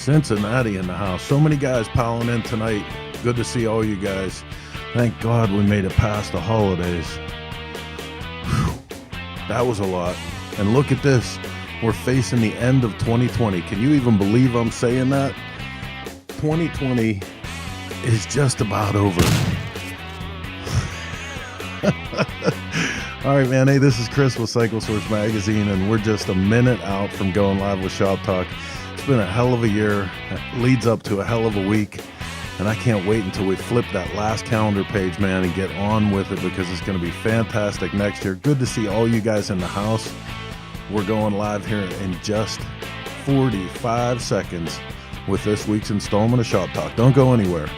Cincinnati in the house. So many guys piling in tonight. Good to see all you guys. Thank God we made it past the holidays. Whew. That was a lot. And look at this. We're facing the end of 2020. Can you even believe I'm saying that? 2020 is just about over. All right, man. Hey, this is Chris with Cycle Source Magazine, and we're just a minute out from going live with ShopTalk. It's been a hell of a year. It leads up to a hell of a week, and I can't wait until we flip that last calendar page, man, and get on with it because it's going to be fantastic next year. Good to see all you guys in the house. We're going live here in just 45 seconds with this week's installment of ShopTalk. Don't go anywhere.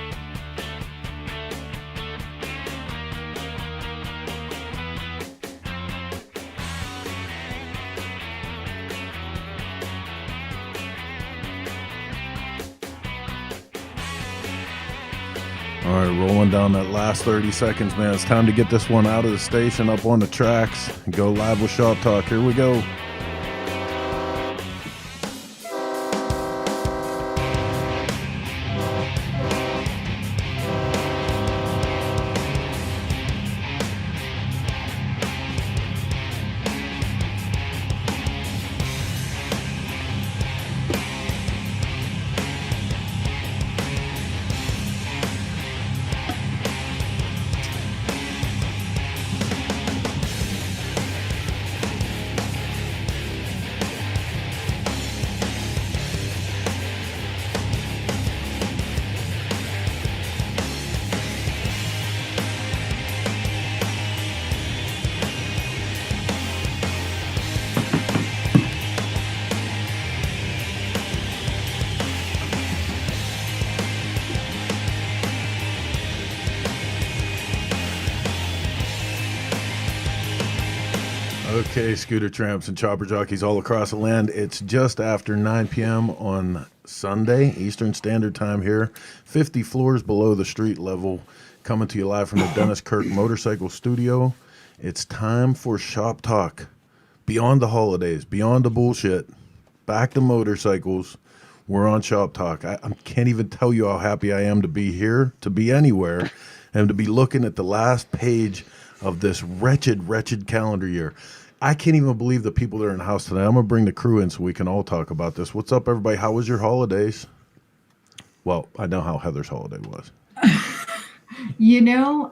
All right, rolling down that last 30 seconds, man. It's time to get this one out of the station, up on the tracks, and go live with ShopTalk. Here we go. Okay, scooter tramps and chopper jockeys all across the land. It's just after 9 p.m. on Sunday, Eastern Standard Time here, 50 floors below the street level, coming to you live from the Dennis Kirk Motorcycle Studio. It's time for Shop Talk. Beyond the holidays, beyond the bullshit, back to motorcycles. We're on Shop Talk. I can't even tell you how happy I am to be here, to be anywhere, and to be looking at the last page of this wretched, wretched calendar year. I can't even believe the people that are in the house tonight. I'm going to bring the crew in so we can all talk about this. What's up, everybody? How was your holidays? Well, I know how Heather's holiday was.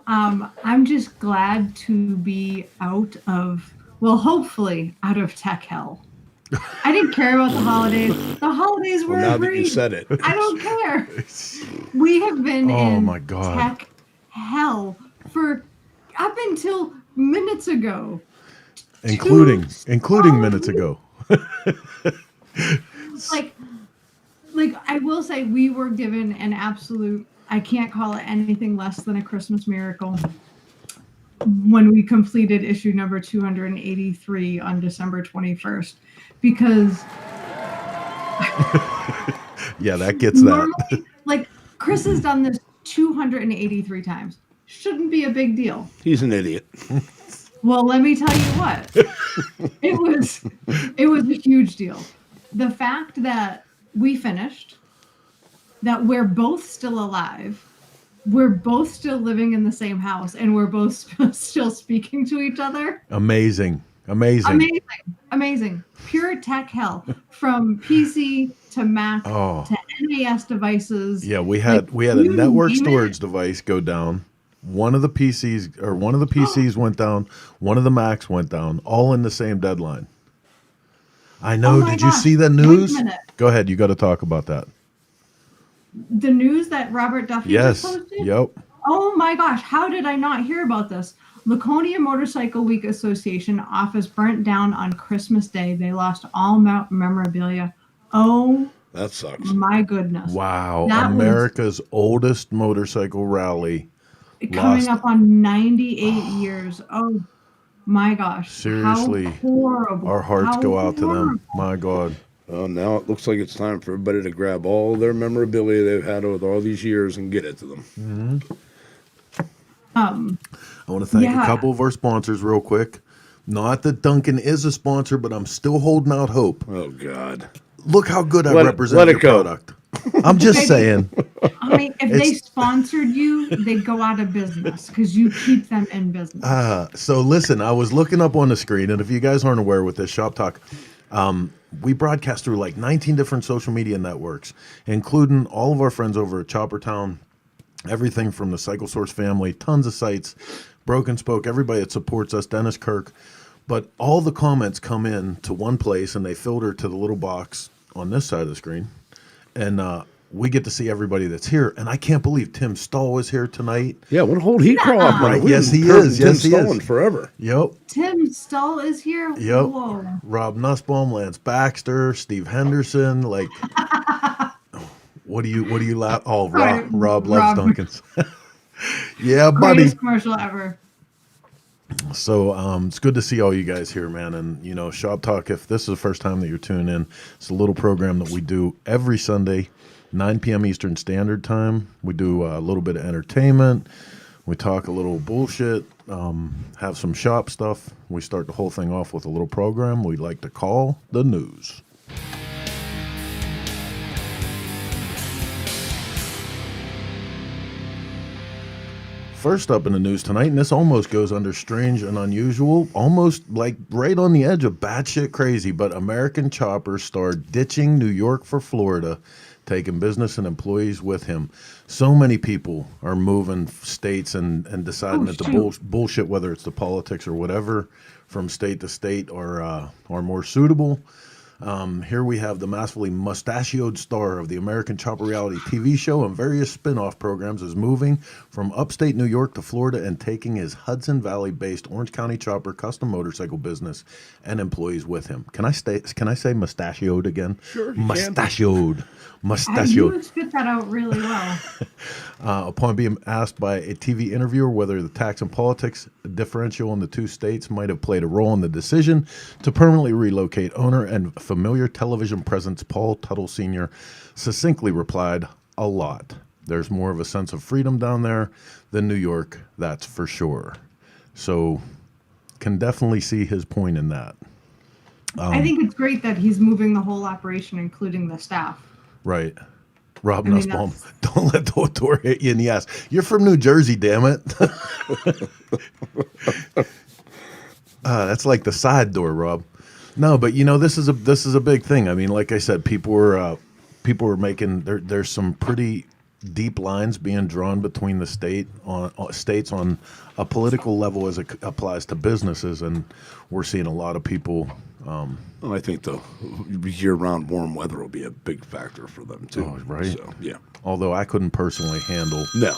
I'm just glad to be out of, hopefully out of tech hell. I didn't care about the holidays. The holidays were now agreed. That you said it. I don't care. We have been in my God. tech hell for up until minutes ago. Including minutes ago. like I will say we were given an absolute, I can't call it anything less than a Christmas miracle when we completed issue number 283 on December 21st because yeah, that gets that. Like Chris has done this 283 times. Shouldn't be a big deal. He's an idiot. Well, let me tell you what. It was a huge deal. The fact that we finished, that we're both still alive, we're both still living in the same house, and we're both still speaking to each other. Amazing. Pure tech hell from PC to Mac to NAS devices. Yeah, we had a network storage device go down. One of the PCs went down. One of the Macs went down. All in the same deadline. I know. Did you see the news? Wait a minute. Go ahead. You got to talk about that. The news that Robert Duffy just posted? Yep. Oh my gosh. How did I not hear about this? Laconia Motorcycle Week Association office burnt down on Christmas Day. They lost all memorabilia. Oh, that sucks. My goodness. Wow. America's oldest motorcycle rally. Coming up on 98 years. Oh, my gosh. Seriously. How horrible. Our hearts go out to them. My God. Well, now it looks like it's time for everybody to grab all their memorabilia they've had over all these years and get it to them. Mm-hmm. I want to thank a couple of our sponsors real quick. Not that Duncan is a sponsor, but I'm still holding out hope. Oh, God. Look how good I represent your product. I'm just saying. I mean, if they sponsored you, they'd go out of business because you keep them in business. So listen, I was looking up on the screen, and if you guys aren't aware with this ShopTalk, we broadcast through like 19 different social media networks, including all of our friends over at Choppertown, everything from the Cycle Source family, tons of sites, Broken Spoke, everybody that supports us, Dennis Kirk. But all the comments come in to one place, and they filter to the little box on this side of the screen. And we get to see everybody that's here. And I can't believe Tim Stahl is here tonight. Yeah, what hold he crawl off, Right, man. yes, he Heard is. Tim Yes, he Stahl is. in forever. Yep. Tim Stahl is here. Yep. Whoa. Rob Nussbaum, Lance Baxter, Steve Henderson. Like, what do you laugh? Oh, Sorry, Rob loves Rob. Duncan's. Yeah, buddy. Greatest commercial ever. So it's good to see all you guys here, man. And, you know, Shop Talk, if this is the first time that you're tuning in, it's a little program that we do every Sunday, 9 p.m. Eastern Standard Time. We do a little bit of entertainment. We talk a little bullshit, have some shop stuff. We start the whole thing off with a little program we like to call the news. First up in the news tonight, and this almost goes under strange and unusual, almost like right on the edge of batshit crazy, but American Chopper star ditching New York for Florida, taking business and employees with him. So many people are moving states and deciding that the bullshit, whether it's the politics or whatever, from state to state are more suitable. Here we have the massively mustachioed star of the American Chopper reality TV show and various spin-off programs is moving from upstate New York to Florida and taking his Hudson Valley-based Orange County Chopper custom motorcycle business and employees with him. Can I say mustachioed again? Sure, you mustachioed. You spit that out really well. Upon being asked by a TV interviewer whether the tax and politics differential in the two states might have played a role in the decision to permanently relocate, owner and familiar television presence Paul Tuttle Sr. succinctly replied, "A lot. There's more of a sense of freedom down there than New York, that's for sure." So can definitely see his point in that. I think it's great that he's moving the whole operation, including the staff. Right. Rob Nussbaum, don't let the door hit you in the ass. You're from New Jersey, damn it. That's like the side door, Rob. No, but you know this is a big thing. I mean, like I said, people were making there's some pretty deep lines being drawn between the states on a political level as it applies to businesses, and we're seeing a lot of people. Well, I think the year-round warm weather will be a big factor for them too. Oh, right. So, yeah. Although I couldn't personally handle. No.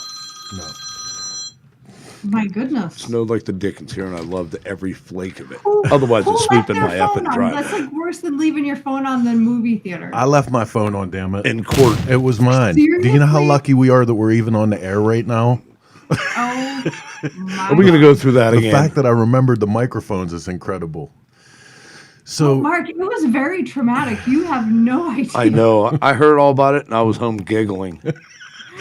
My goodness. Snowed like the Dickens here, and I loved every flake of it. Otherwise, it's sweeping my effing driveway. That's like worse than leaving your phone on the movie theater. I left my phone on, damn it. In court. It was mine. Seriously? Do you know how lucky we are that we're even on the air right now? Oh, my Are we going to go through that The again? fact that I remembered the microphones is incredible. So, Mark, it was very traumatic. You have no idea. I know. I heard all about it, and I was home giggling.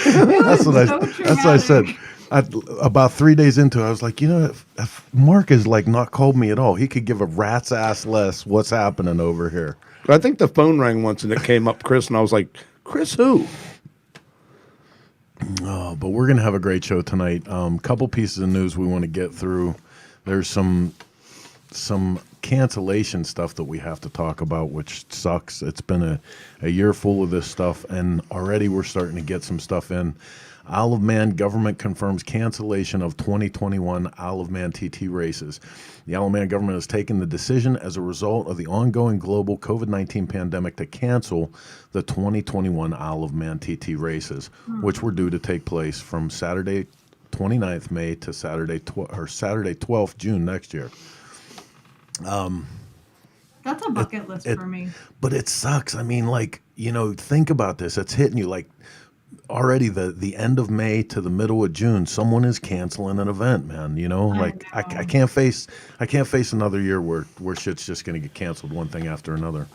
that's what I said. About 3 days into it, I was like, you know, if Mark is like not called me at all, he could give a rat's ass less what's happening over here. I think the phone rang once, and it came up Chris, and I was like, Chris who? Oh, but we're going to have a great show tonight. Couple pieces of news we want to get through. There's some cancellation stuff that we have to talk about, which sucks. It's been a year full of this stuff, and already we're starting to get some stuff in. Isle of Man government confirms cancellation of 2021 Isle of Man TT races. The Isle of Man government has taken the decision as a result of the ongoing global COVID-19 pandemic to cancel the 2021 Isle of Man TT races, which were due to take place from Saturday 29th May to Saturday 12th June next year. That's a bucket list for me. But it sucks. I mean, like, you know, think about this. It's hitting you like already the end of May to the middle of June. Someone is canceling an event, man. You know, like I can't face another year where shit's just going to get canceled one thing after another.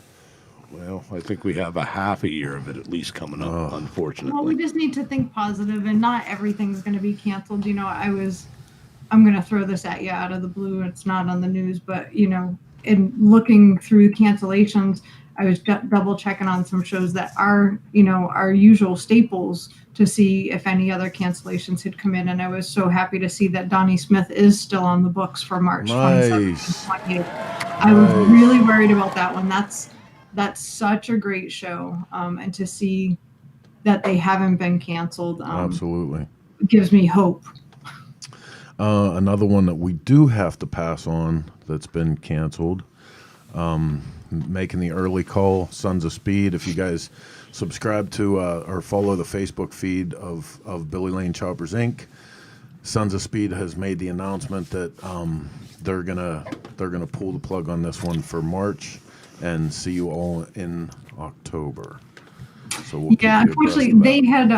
Well, I think we have a half a year of it at least coming up, unfortunately. Well, we just need to think positive, and not everything's going to be canceled. You know, I'm going to throw this at you out of the blue. It's not on the news, but, you know, in looking through cancellations, I was double checking on some shows that are, our usual staples to see if any other cancellations had come in. And I was so happy to see that Donnie Smith is still on the books for March 27th and 28th. I was really worried about that one. That's such a great show. And to see that they haven't been canceled Absolutely gives me hope. Another one that we do have to pass on that's been canceled, making the early call, Sons of Speed. If you guys subscribe to or follow the Facebook feed of Billy Lane Choppers Inc., Sons of Speed has made the announcement that they're gonna pull the plug on this one for March and see you all in October. So we'll actually, they had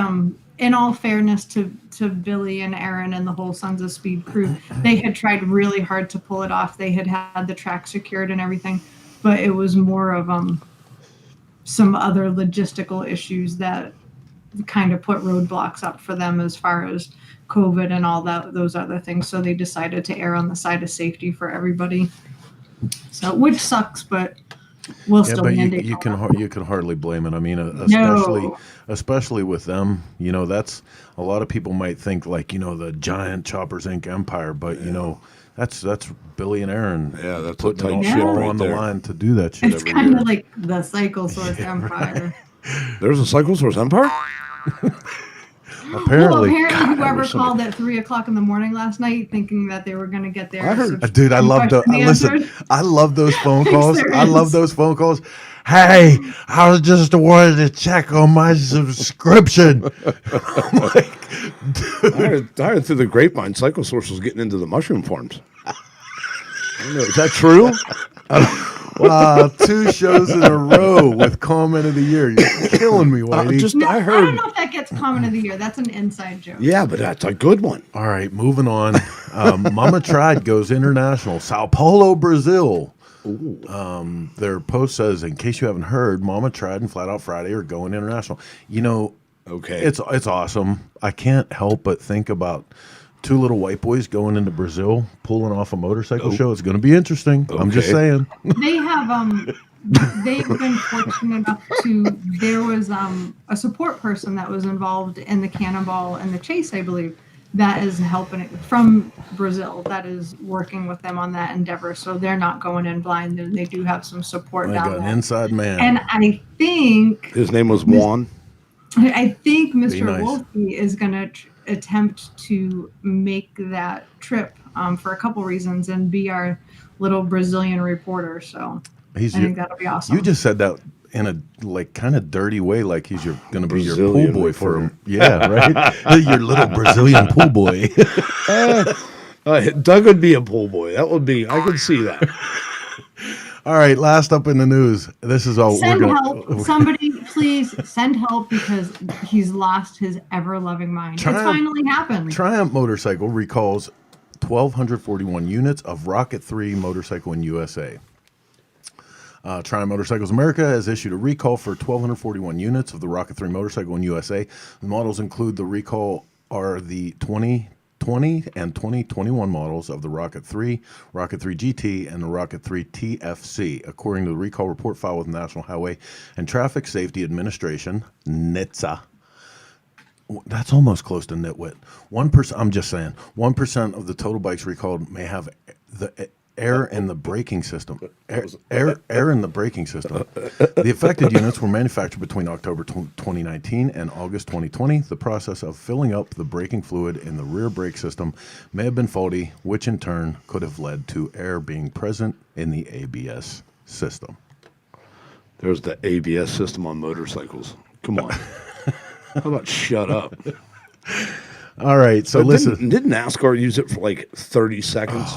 in all fairness to Billy and Aaron and the whole Sons of Speed crew, they had tried really hard to pull it off. They had the track secured and everything, but it was more of some other logistical issues that kind of put roadblocks up for them as far as COVID and all those other things. So they decided to err on the side of safety for everybody. So, which sucks, but we'll still mandate. You can hardly blame it. I mean, No. especially with them. That's a lot of people might think like the giant Choppers Inc. empire, but that's Billy and Aaron. Yeah, that's putting a tight it ship all right on there. the line to do that shit It's every kind year. of like the Cycle Source empire. There's a Cycle Source Empire? Apparently, whoever called at 3:00 in the morning last night, thinking that they were going to get there. Dude, I love I love those phone calls. I love those phone calls. Hey, I was just wanted to check on my subscription. I'm like, dude. I heard through the grapevine, Cycle Source was getting into the mushroom farms. Is that true? Wow, 2 shows in a row with comment of the year. You're killing me, Whitey. I I heard. don't know if that gets comment of the year. That's an inside joke. Yeah, but that's a good one. All right, moving on. Mama Tried goes international. Sao Paulo, Brazil. Their post says, in case you haven't heard, Mama Tried and Flat Out Friday are going international. Okay. It's awesome. I can't help but think about 2 little white boys going into Brazil, pulling off a motorcycle show. It's going to be interesting. I'm just saying. They have they've been fortunate enough there was a support person that was involved in the Cannonball and the Chase, I believe, that is helping it from Brazil, that is working with them on that endeavor. So they're not going in blind, and they do have some support I down got an there. inside man. And I think His name was Juan. Mr. nice. Wolfie is going to attempt to make that trip for a couple reasons and be our little Brazilian reporter. So I think that'll be awesome. You just said that in a kind of dirty way, like he's going to be your pool Brazilian boy reporter. for him. Yeah, right. Your little Brazilian pool boy. Doug would be a pool boy. That would be. I could see that. All right, last up in the news. This is all Send we're help. gonna. Somebody, please send help because he's lost his ever-loving mind. It's finally happened. Triumph Motorcycle recalls 1,241 units of Rocket 3 motorcycle in USA. Triumph Motorcycles America has issued a recall for 1,241 units of the Rocket 3 motorcycle in USA. The models include the recall are the 2020 and 2021 models of the Rocket 3, Rocket 3 GT, and the Rocket 3 TFC, according to the recall report filed with National Highway and Traffic Safety Administration, NHTSA. That's almost close to nitwit. 1%. I'm just saying. 1% of the total bikes recalled may have the air in the braking system. Air in the braking system. The affected units were manufactured between October 2019 and August 2020. The process of filling up the braking fluid in the rear brake system may have been faulty, which in turn could have led to air being present in the ABS system. There's the ABS system on motorcycles. Come on. How about shut up? All right, so listen. Didn't NASCAR use it for like 30 seconds?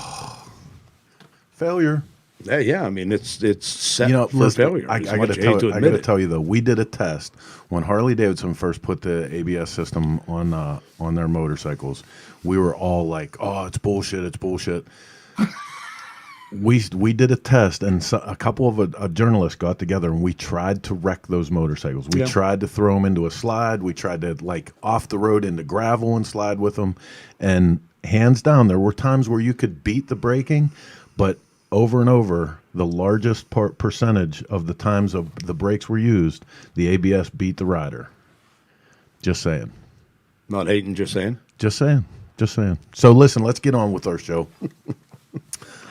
Failure. Yeah. I mean, it's set for listen, failure. I as got much to hate to admit it. tell you though, we did a test when Harley Davidson first put the ABS system on their motorcycles. We were all like, "Oh, it's bullshit! It's bullshit." We did a test, and a couple of journalists got together, and we tried to wreck those motorcycles. We tried to throw them into a slide. We tried to off the road into gravel and slide with them. And hands down, there were times where you could beat the braking, but over and over, the largest percentage of the times of the brakes were used, the ABS beat the rider. Just saying. Not hating, just saying. Just saying. Just saying. So listen, let's get on with our show.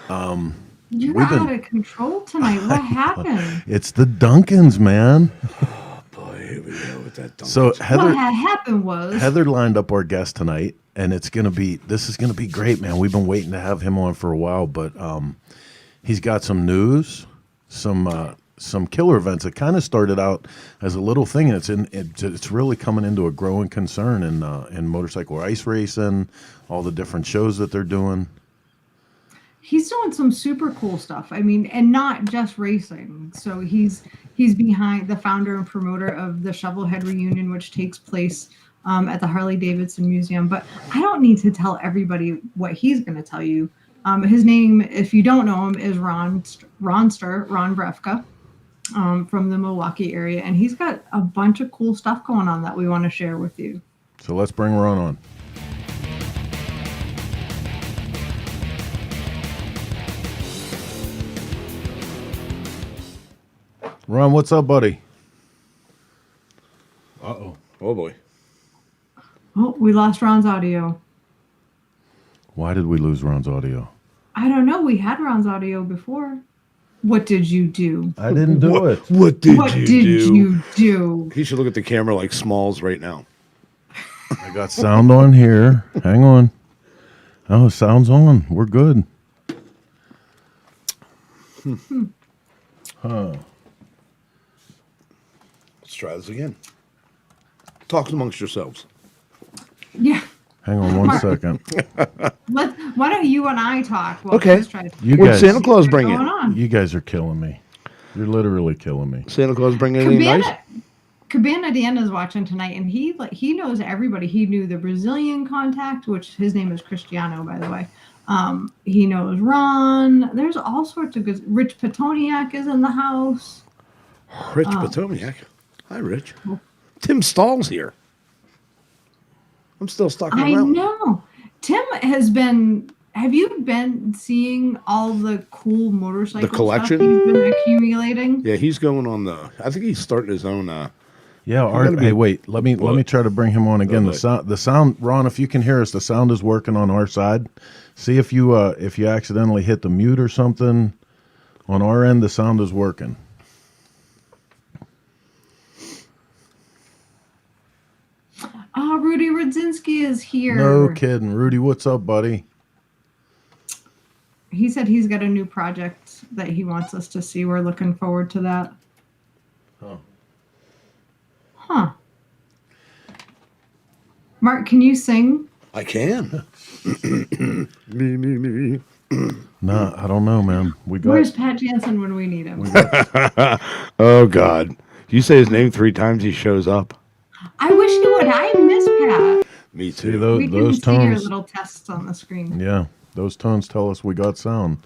You're We've been- out of control tonight. What happened? It's the Duncans, man. Boy, here we go with that. So What Heather had happened was Heather lined up our guest tonight, and this is gonna be great, man. We've been waiting to have him on for a while, but he's got some news, some killer events. It kind of started out as a little thing, and it's really coming into a growing concern in motorcycle ice racing, all the different shows that they're doing. he's doing some super cool stuff. I mean, and not just racing. So he's behind the founder and promoter of the Shovelhead Reunion, which takes place at the Harley Davidson Museum. But I don't need to tell everybody what he's going to tell you. His name, if you don't know him, is Ronster, Ron Brefka, from the Milwaukee area. And he's got a bunch of cool stuff going on that we want to share with you. So let's bring Ron on. Ron, what's up, buddy? Uh-oh. Oh, boy. Oh, we lost Ron's audio. Why did we lose Ron's audio? I don't know. We had Ron's audio before. What did you do? I didn't do it. What did What you did do? you do? He should look at the camera like Smalls right now. I got sound on here. Hang on. Oh, sound's on. We're good. Huh. Let's try this again. Talk amongst yourselves. Yeah. Hang on one second. Why don't you and I talk? While Okay. Chris tries to You What'd guys- Santa Claus bring going in? on. You guys are killing me. You're literally killing me. Santa Claus bring anything nice? Cabana Dan is watching tonight, and he knows everybody. He knew the Brazilian contact, which his name is Cristiano, by the way. He knows Ron. There's all sorts of good. Rich Petoniak is in the house. Rich Potomac. Hi, Rich. Tim Stahl's here. I'm still stuck on I that one. know. Tim has been. Have you been seeing all the cool motorcycle collection? stuff he's been accumulating? Yeah, he's going on I think he's starting his own. Yeah, gotta be- hey, wait. Let me What? try to bring him on again. Okay. The sound, Ron. If you can hear us, the sound is working on our side. See if you accidentally hit the mute or something. On our end, the sound is working. Oh, Rudy Rudzinski is here. No kidding, Rudy. What's up, buddy? He said he's got a new project that he wants us to see. We're looking forward to that. Oh. Huh. Mark, can you sing? I can. me. No, I don't know, man. Where's Pat Jansen when we need him? Oh, God. You say his name 3 times, he shows up. I wish he would. I miss Pat. Me See too. those We can see your tones. little tests on the screen. Yeah, those tones tell us we got sound.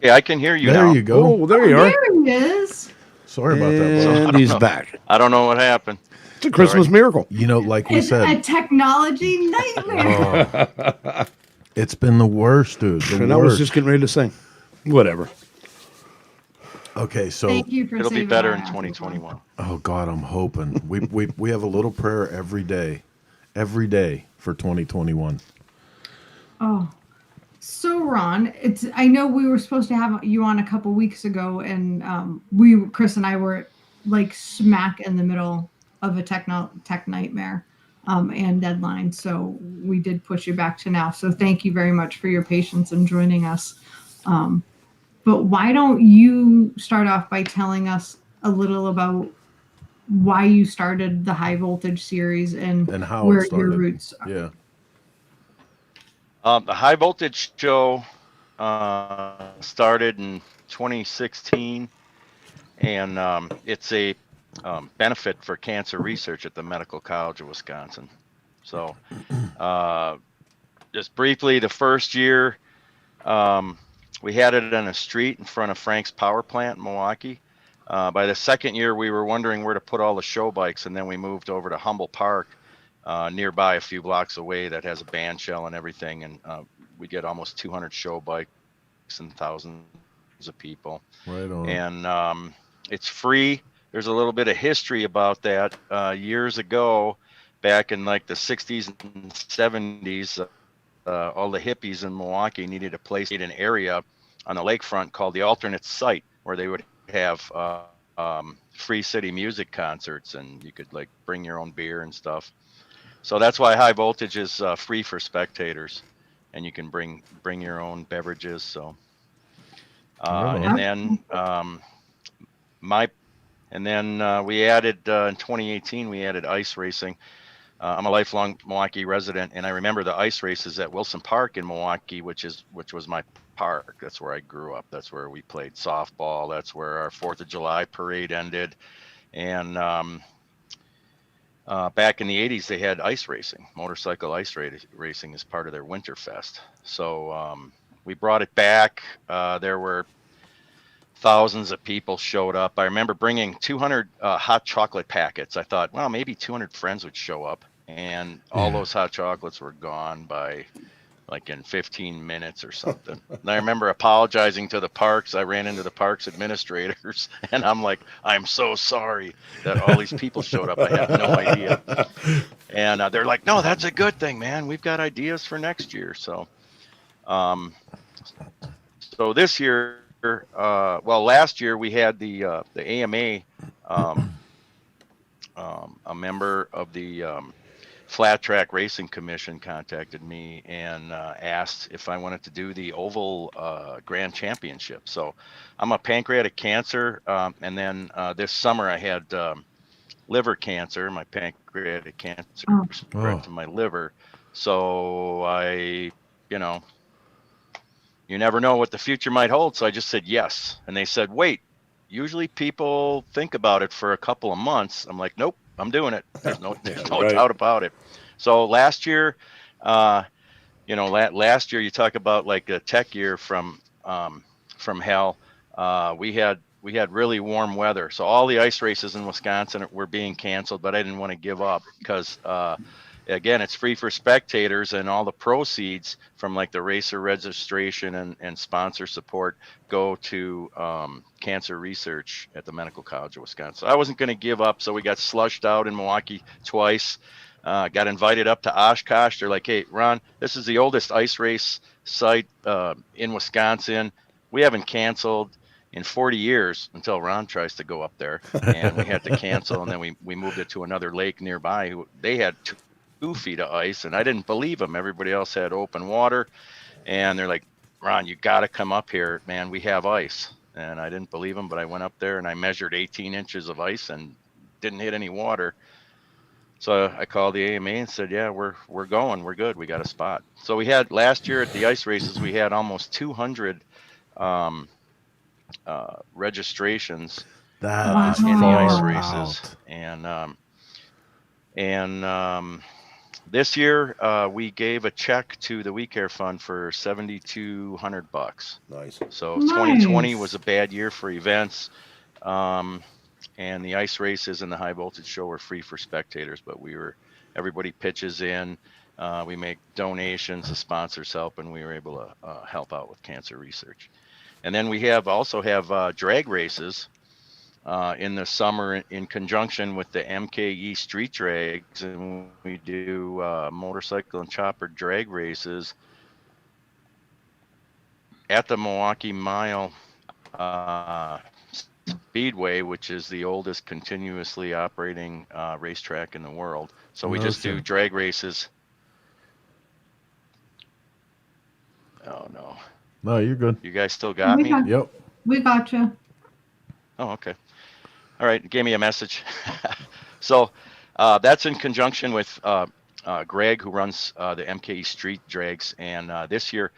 Yeah, I can hear you There now. you go. Oh, there you are. There he is. Sorry about that, bro. And he's back. I don't know what happened. It's a Christmas miracle. You know, like we It's said, a technology nightmare. it's been the worst, dude. The And I was worst. just getting ready to sing. Whatever. Okay, so Thank you for It'll be saving better our in ass. 2021. oh God, I'm hoping we have a little prayer every day for 2021. Oh, so Ron, I know we were supposed to have you on a couple weeks ago, and Chris and I were like smack in the middle of a tech nightmare and deadline, so we did push you back to now. So thank you very much for your patience and joining us. But why don't you start off by telling us a little about why you started the High Voltage series and how where it started. your roots are. Yeah. The High Voltage show started in 2016, and it's a benefit for cancer research at the Medical College of Wisconsin. So just briefly, the first year, we had it on a street in front of Frank's power plant in Milwaukee. By the second year, we were wondering where to put all the show bikes, and then we moved over to Humble Park, nearby a few blocks away, that has a band shell and everything, and we get almost 200 show bikes and thousands of people. Right on. And it's free. There's a little bit of history about that. Years ago, back in like the 60s and 70s, all the hippies in Milwaukee needed a place, an area on the lakefront called the alternate site, where they would have free city music concerts, and you could like bring your own beer and stuff. So that's why high voltage is free for spectators, and you can bring your own beverages. So Right and on. then my and then we added in 2018 we added ice racing. I'm a lifelong Milwaukee resident, and I remember the ice races at Wilson Park in Milwaukee, which was my park. That's where I grew up. That's where we played softball. That's where our 4th of July parade ended. And back in the 80s, they had ice racing, motorcycle racing as part of their Winterfest. So we brought it back. There were thousands of people showed up. I remember bringing 200 hot chocolate packets. I thought, well, maybe 200 friends would show up, and all those hot chocolates were gone by like in 15 minutes or something. And I remember apologizing to the parks. I ran into the parks administrators, and I'm like, I'm so sorry that all these people showed up. I had no idea. And they're like, no, that's a good thing, man. We've got ideas for next year. So this year, last year we had the AMA, a member of the Flat Track Racing Commission contacted me and asked if I wanted to do the Oval Grand Championship. So I'm a pancreatic cancer, and then this summer I had liver cancer. My pancreatic cancer spread to my liver. So you never know what the future might hold. So I just said yes. And they said, wait, usually people think about it for a couple of months. I'm like, nope, I'm doing it. There's no doubt about it. So last year, last year you talk about like a tech year from hell. We had really warm weather. So all the ice races in Wisconsin were being canceled, but I didn't want to give up because, again, it's free for spectators, and all the proceeds from like the racer registration and sponsor support go to cancer research at the Medical College of Wisconsin. So I wasn't going to give up. So we got slushed out in Milwaukee twice. Got invited up to Oshkosh. They're like, hey, Ron, this is the oldest ice race site in Wisconsin. We haven't canceled in 40 years until Ron tries to go up there, and we had to cancel. And then we moved it to another lake nearby. They had 2 feet of ice, and I didn't believe them. Everybody else had open water, and they're like, Ron, you got to come up here, man. We have ice. And I didn't believe them, but I went up there and I measured 18 inches of ice and didn't hit any water. So I called the AMA and said, yeah, we're going, we're good, we got a spot. So we had last year at the ice races, we had almost 200 registrations in the ice races. And this year we gave a check to the We Care Fund for $7,200. Nice. So 2020 was a bad year for events. And the ice races and the high voltage show were free for spectators, but everybody pitches in, we make donations, the sponsors help, and we were able to help out with cancer research. And then we also have drag races in the summer in conjunction with the MKE street drags, and we do motorcycle and chopper drag races at the Milwaukee Mile Speedway, which is the oldest continuously operating racetrack in the world. So we just do drag races. Oh no. No, you're good. You guys still got me? Yep. We got you. Oh, okay. All right. Gave me a message. So that's in conjunction with Greg, who runs the MKE Street Drags. And this year,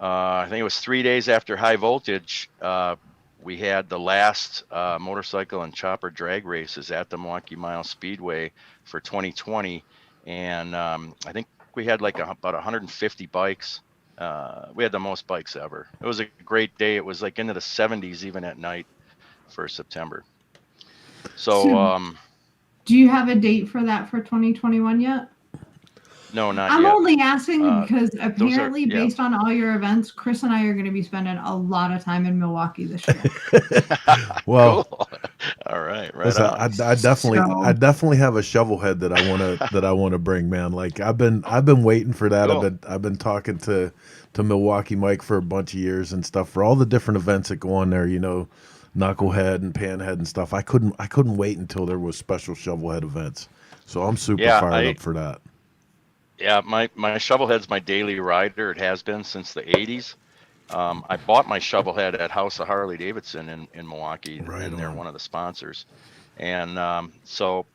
I think it was 3 days after high voltage, we had the last motorcycle and chopper drag races at the Milwaukee Mile Speedway for 2020. And I think we had like about 150 bikes. We had the most bikes ever. It was a great day. It was like into the 70s even at night for September. So do you have a date for that for 2021 yet? No, not I'm yet. only asking because Those are apparently, yeah. based on all your events, Chris and I are going to be spending a lot of time in Milwaukee this year. Well, Cool. All right, right listen, on. I So, definitely have a shovel head that I want to bring, man. Like I've been waiting for that. Cool. I've been talking to Milwaukee Mike for a bunch of years and stuff for all the different events that go on there. You know, knucklehead and panhead and stuff. I couldn't wait until there was special shovel head events. So I'm super Yeah, fired up for that. yeah, my shovel head's my daily rider. It has been since the 80s. I bought my shovel head at House of Harley Davidson in Milwaukee, Right and they're on. one of the sponsors. And so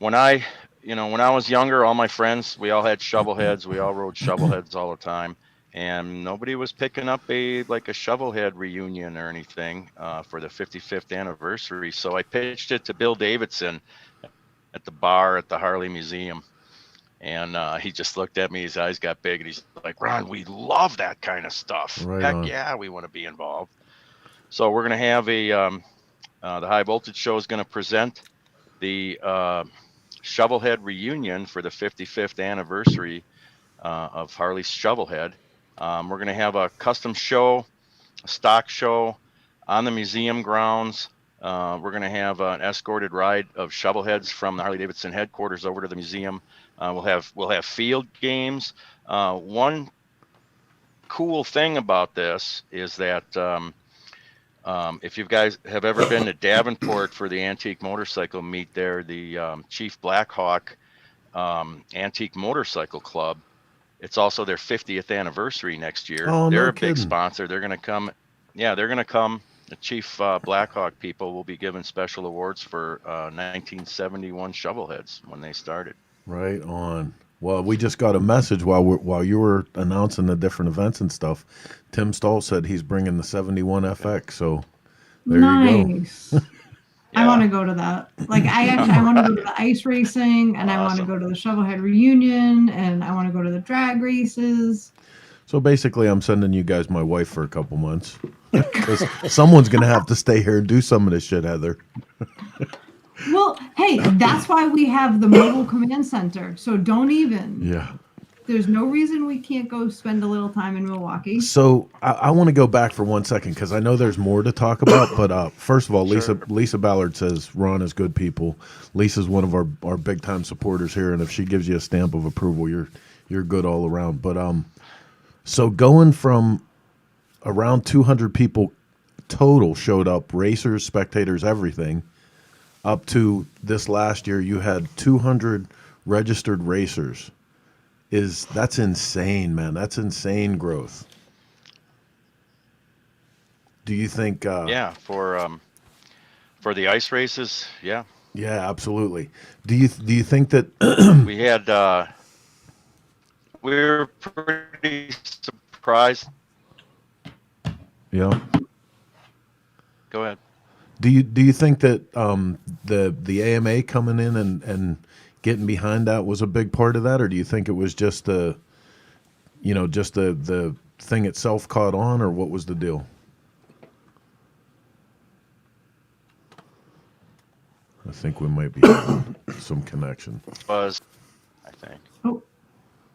when when I was younger, all my friends, we all had shovel heads. We all rode shovel heads all the time, and nobody was picking up a shovel head reunion or anything for the 55th anniversary. So I pitched it to Bill Davidson at the bar at the Harley Museum. And he just looked at me, his eyes got big, and he's like, Ron, we love that kind of stuff. Right Heck on. yeah, we want to be involved. So we're going to have the High Voltage Show is going to present the Shovelhead reunion for the 55th anniversary of Harley's Shovelhead. We're going to have a custom show, a stock show on the museum grounds. We're going to have an escorted ride of shovelheads from the Harley Davidson headquarters over to the museum. We'll have field games. One cool thing about this is that if you guys have ever been to Davenport for the antique motorcycle meet there, the Chief Blackhawk Antique Motorcycle Club, it's also their 50th anniversary next year. Oh, They're no a big kidding. sponsor. They're going to come. Yeah, they're going to come. The Chief Blackhawk people will be given special awards for 1971 shovelheads when they started. Right on. Well, we just got a message while you were announcing the different events and stuff. Tim Stahl said he's bringing the 71 FX. So there you go. nice. I want to go to that. Like I want to go to the ice racing, and I want to Awesome. go to the shovelhead reunion, and I want to go to the drag races. So basically, I'm sending you guys my wife for a couple months. 'Cause someone's gonna have to stay here and do some of this shit, Heather. Well, hey, that's why we have the mobile command center. So don't even. Yeah. There's no reason we can't go spend a little time in Milwaukee. So I want to go back for 1 second because I know there's more to talk about. But first of all, Sure. Lisa Ballard says Ron is good people. Lisa's one of our big time supporters here, and if she gives you a stamp of approval, you're good all around. But so going from around 200 people total showed up, racers, spectators, everything, up to this last year, you had 200 registered racers. That's insane, man. That's insane growth. Do you think? Yeah, for the ice races, yeah, Yeah, absolutely. Do you think that? we had we were pretty surprised. Yeah. Go ahead. Do you think that the AMA coming in and getting behind that was a big part of that, or do you think it was just the thing itself caught on, or what was the deal? I think we might be having some connection. Was I think. Oh,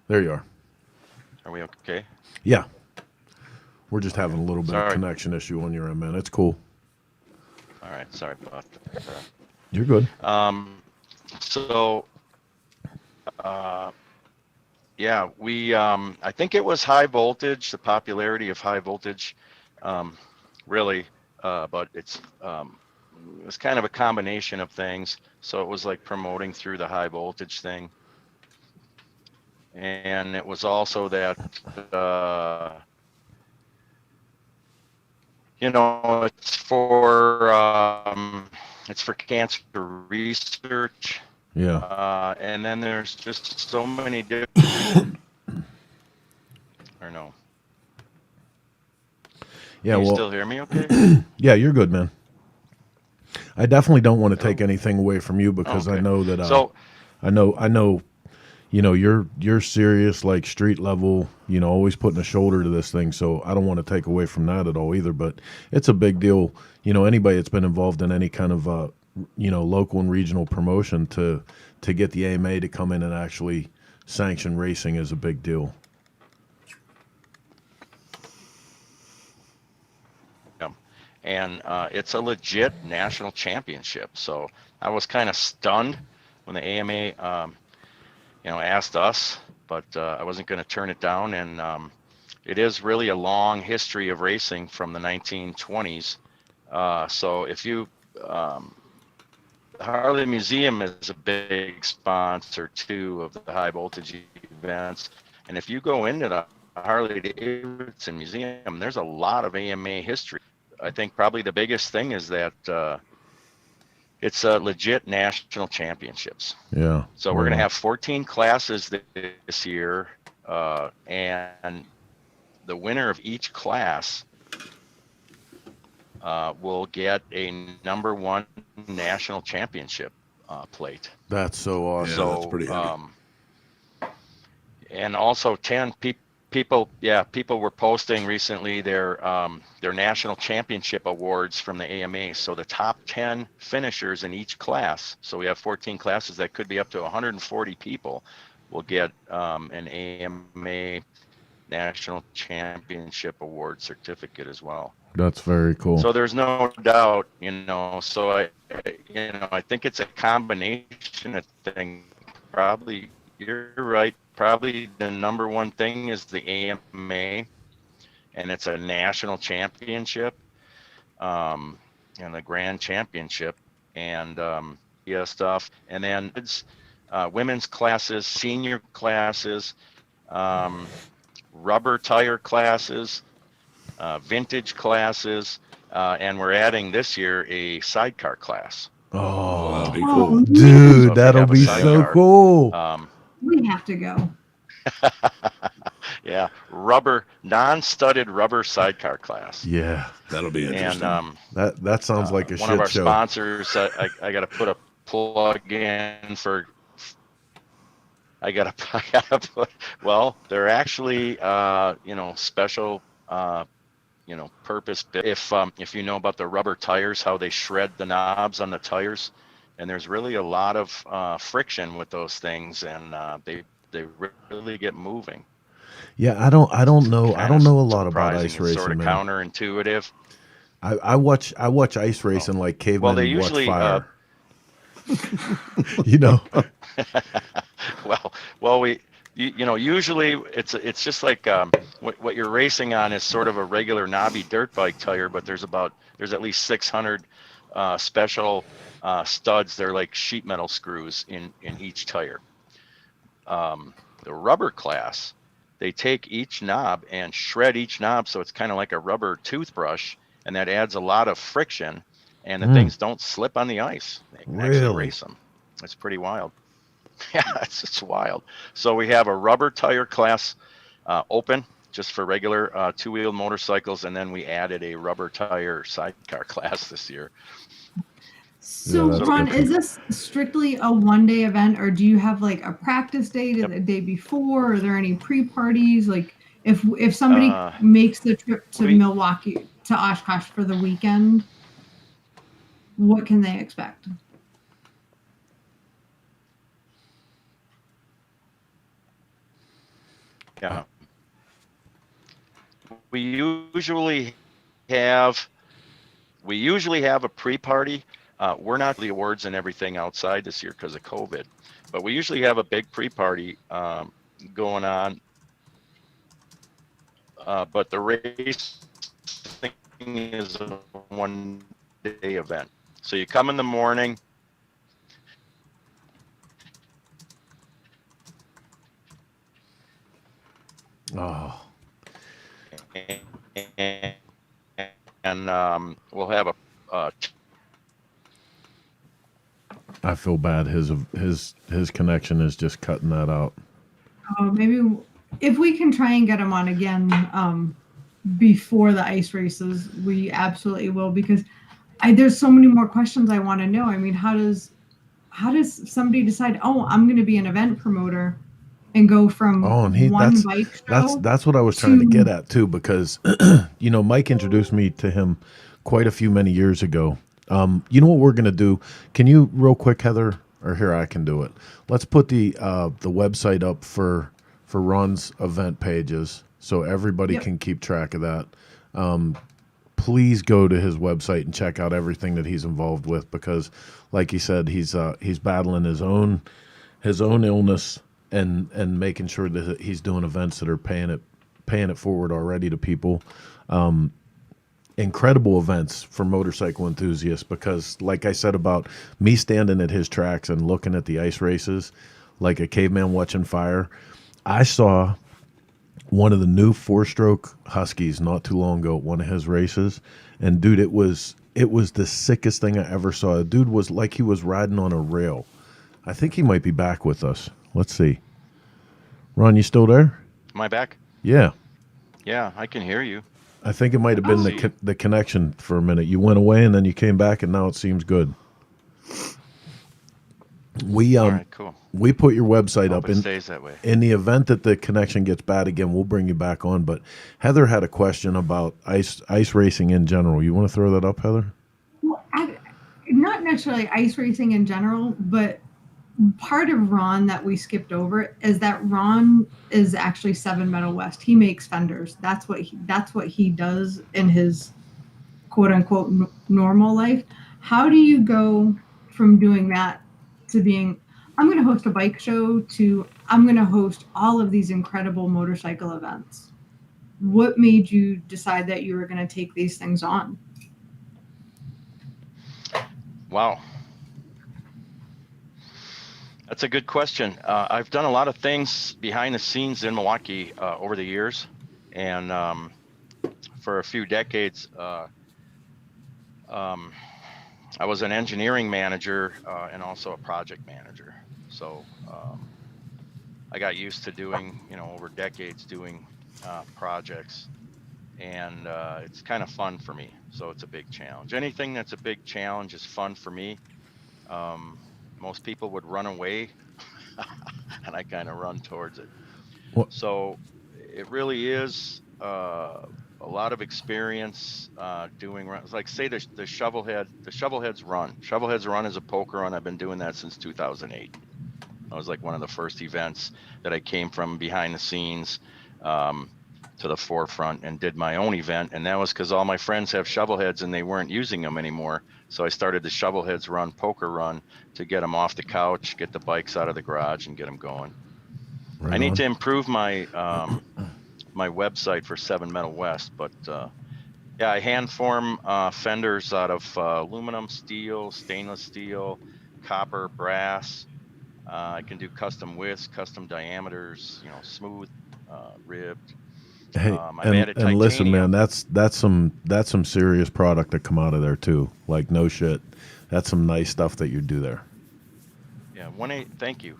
There you are. Are we okay? Yeah. We're just having a little bit of Sorry. connection issue on your end, man. It's cool. All right. Sorry about that. You're good. So, yeah, we, I think it was high voltage, the popularity of high voltage, really, but it was kind of a combination of things. So it was like promoting through the high voltage thing. And it was also that, it's for cancer research. Yeah. And then there's just so many different, or no. Yeah. Can you Well, still hear me okay? yeah, you're good, man. I definitely don't want to take anything away from you because I Okay. know that So, I know you're serious, like street level, always putting a shoulder to this thing. So I don't want to take away from that at all either, but it's a big deal. Anybody that's been involved in any kind of local and regional promotion to get the AMA to come in and actually sanctioned racing is a big deal. And it's a legit national championship. So I was kind of stunned when the AMA, asked us, but I wasn't going to turn it down. And it is really a long history of racing from the 1920s. So if you, the Harley Museum is a big sponsor too of the high voltage events. And if you go into the Harley Davidson Museum, there's a lot of AMA history. I think probably the biggest thing is that it's legit national championships. Yeah. So we're going to have 14 classes this year, and the winner of each class will get a #1 national championship plate. That's so awesome. Yeah, So that's pretty heavy. And also 10 people were posting recently their national championship awards from the AMA. So the top 10 finishers in each class, so we have 14 classes, that could be up to 140 people, will get an AMA national championship award certificate as well. That's very cool. So there's no doubt, so I think it's a combination of things. Probably, you're right. Probably the #1 thing is the AMA, and it's a national championship, and the grand championship, and stuff. And then it's women's classes, senior classes, rubber tire classes, vintage classes, and we're adding this year a sidecar class. Oh, That'd be cool. dude, So that'll be so sidecar. cool. We have to go. Yeah, non-studded rubber sidecar class. Yeah, That'll be interesting. And that sounds like a one shit of our show. sponsors, I got to put a plug in for. I gotta put. Well, they're actually special purpose. If you know about the rubber tires, how they shred the knobs on the tires, and there's really a lot of friction with those things, and they really get moving. Yeah, I don't know a lot about Surprising. ice It's racing, sort of man. counterintuitive. I watch ice racing like cavemen Well, they watch usually fire. You know. Usually it's just like what you're racing on is sort of a regular knobby dirt bike tire, but there's at least 600 special studs. They're like sheet metal screws in each tire. The rubber class, they take each knob and shred each knob, so it's kind of like a rubber toothbrush, and that adds a lot of friction, and the things don't slip on the ice. They can actually Really? race them. It's pretty wild. Yeah, it's wild. So we have a rubber tire class open just for regular two-wheel motorcycles, and then we added a rubber tire sidecar class this year. So, Yeah, that's Ron, good. is this strictly a one-day event, or do you have like a practice day the day before? Are there any pre-parties? Like, if somebody makes the trip to Milwaukee to Oshkosh for the weekend, what can they expect? Yeah. We usually have a pre-party. We're not the awards and everything outside this year because of COVID, but we usually have a big pre-party going on. But the race thing is a one-day event. So you come in the morning. Oh, And we'll have a I feel bad. His connection is just cutting that out. Maybe if we can try and get him on again before the ice races, we absolutely will, because there's so many more questions I want to know. I mean, how does somebody decide, oh, I'm going to be an event promoter and go from one bike show? That's what I was trying to get at too, because Mike introduced me to him quite a few many years ago. You know what we're gonna do? Can you real quick, Heather, or here, I can do it. Let's put the website up for Ron's event pages so everybody Yep. can keep track of that. Please go to his website and check out everything that he's involved with, because, like he said, he's battling his own illness and making sure that he's doing events that are paying it forward already to people. Incredible events for motorcycle enthusiasts, because, like I said about me standing at his tracks and looking at the ice races like a caveman watching fire, I saw one of the new 4-stroke Huskies not too long ago at one of his races, and dude, it was the sickest thing I ever saw. The dude was like he was riding on a rail. I think he might be back with us. Let's see. Ron, you still there? Am I back? Yeah. Yeah, I can hear you. I think it might have been the connection for a minute. You went away and then you came back, and now it seems good. All right, cool. We put your website Hope up it stays that way. in the event that the connection gets bad again. We'll bring you back on. But Heather had a question about ice racing in general. You want to throw that up, Heather? Well, not necessarily ice racing in general, but part of Ron that we skipped over is that Ron is actually 7 Metal West. He makes fenders. That's what he does in his quote unquote normal life. How do you go from doing that to being, I'm going to host a bike show, to I'm going to host all of these incredible motorcycle events? What made you decide that you were going to take these things on? Wow. That's a good question. I've done a lot of things behind the scenes in Milwaukee over the years, and for a few decades, I was an engineering manager and also a project manager. So I got used to doing, over decades doing projects, and it's kind of fun for me. So it's a big challenge. Anything that's a big challenge is fun for me. Most people would run away, and I kind of run towards it. What? So it really is a lot of experience doing runs. Like, say the Shovelheads Run. Shovelheads Run is a poker run. I've been doing that since 2008. That was like one of the first events that I came from behind the scenes to the forefront and did my own event. And that was because all my friends have shovelheads and they weren't using them anymore. So I started the Shovelheads Run poker run to get them off the couch, get the bikes out of the garage, and get them going. Right I need on. to improve my my website for 7 Metal West, but yeah, I hand form fenders out of aluminum, steel, stainless steel, copper, brass. I can do custom widths, custom diameters, smooth, ribbed. Hey, I've added and listen, titanium. man, that's some serious product to come out of there too. Like, no shit, that's some nice stuff that you do there. Yeah, 1/8. Thank you.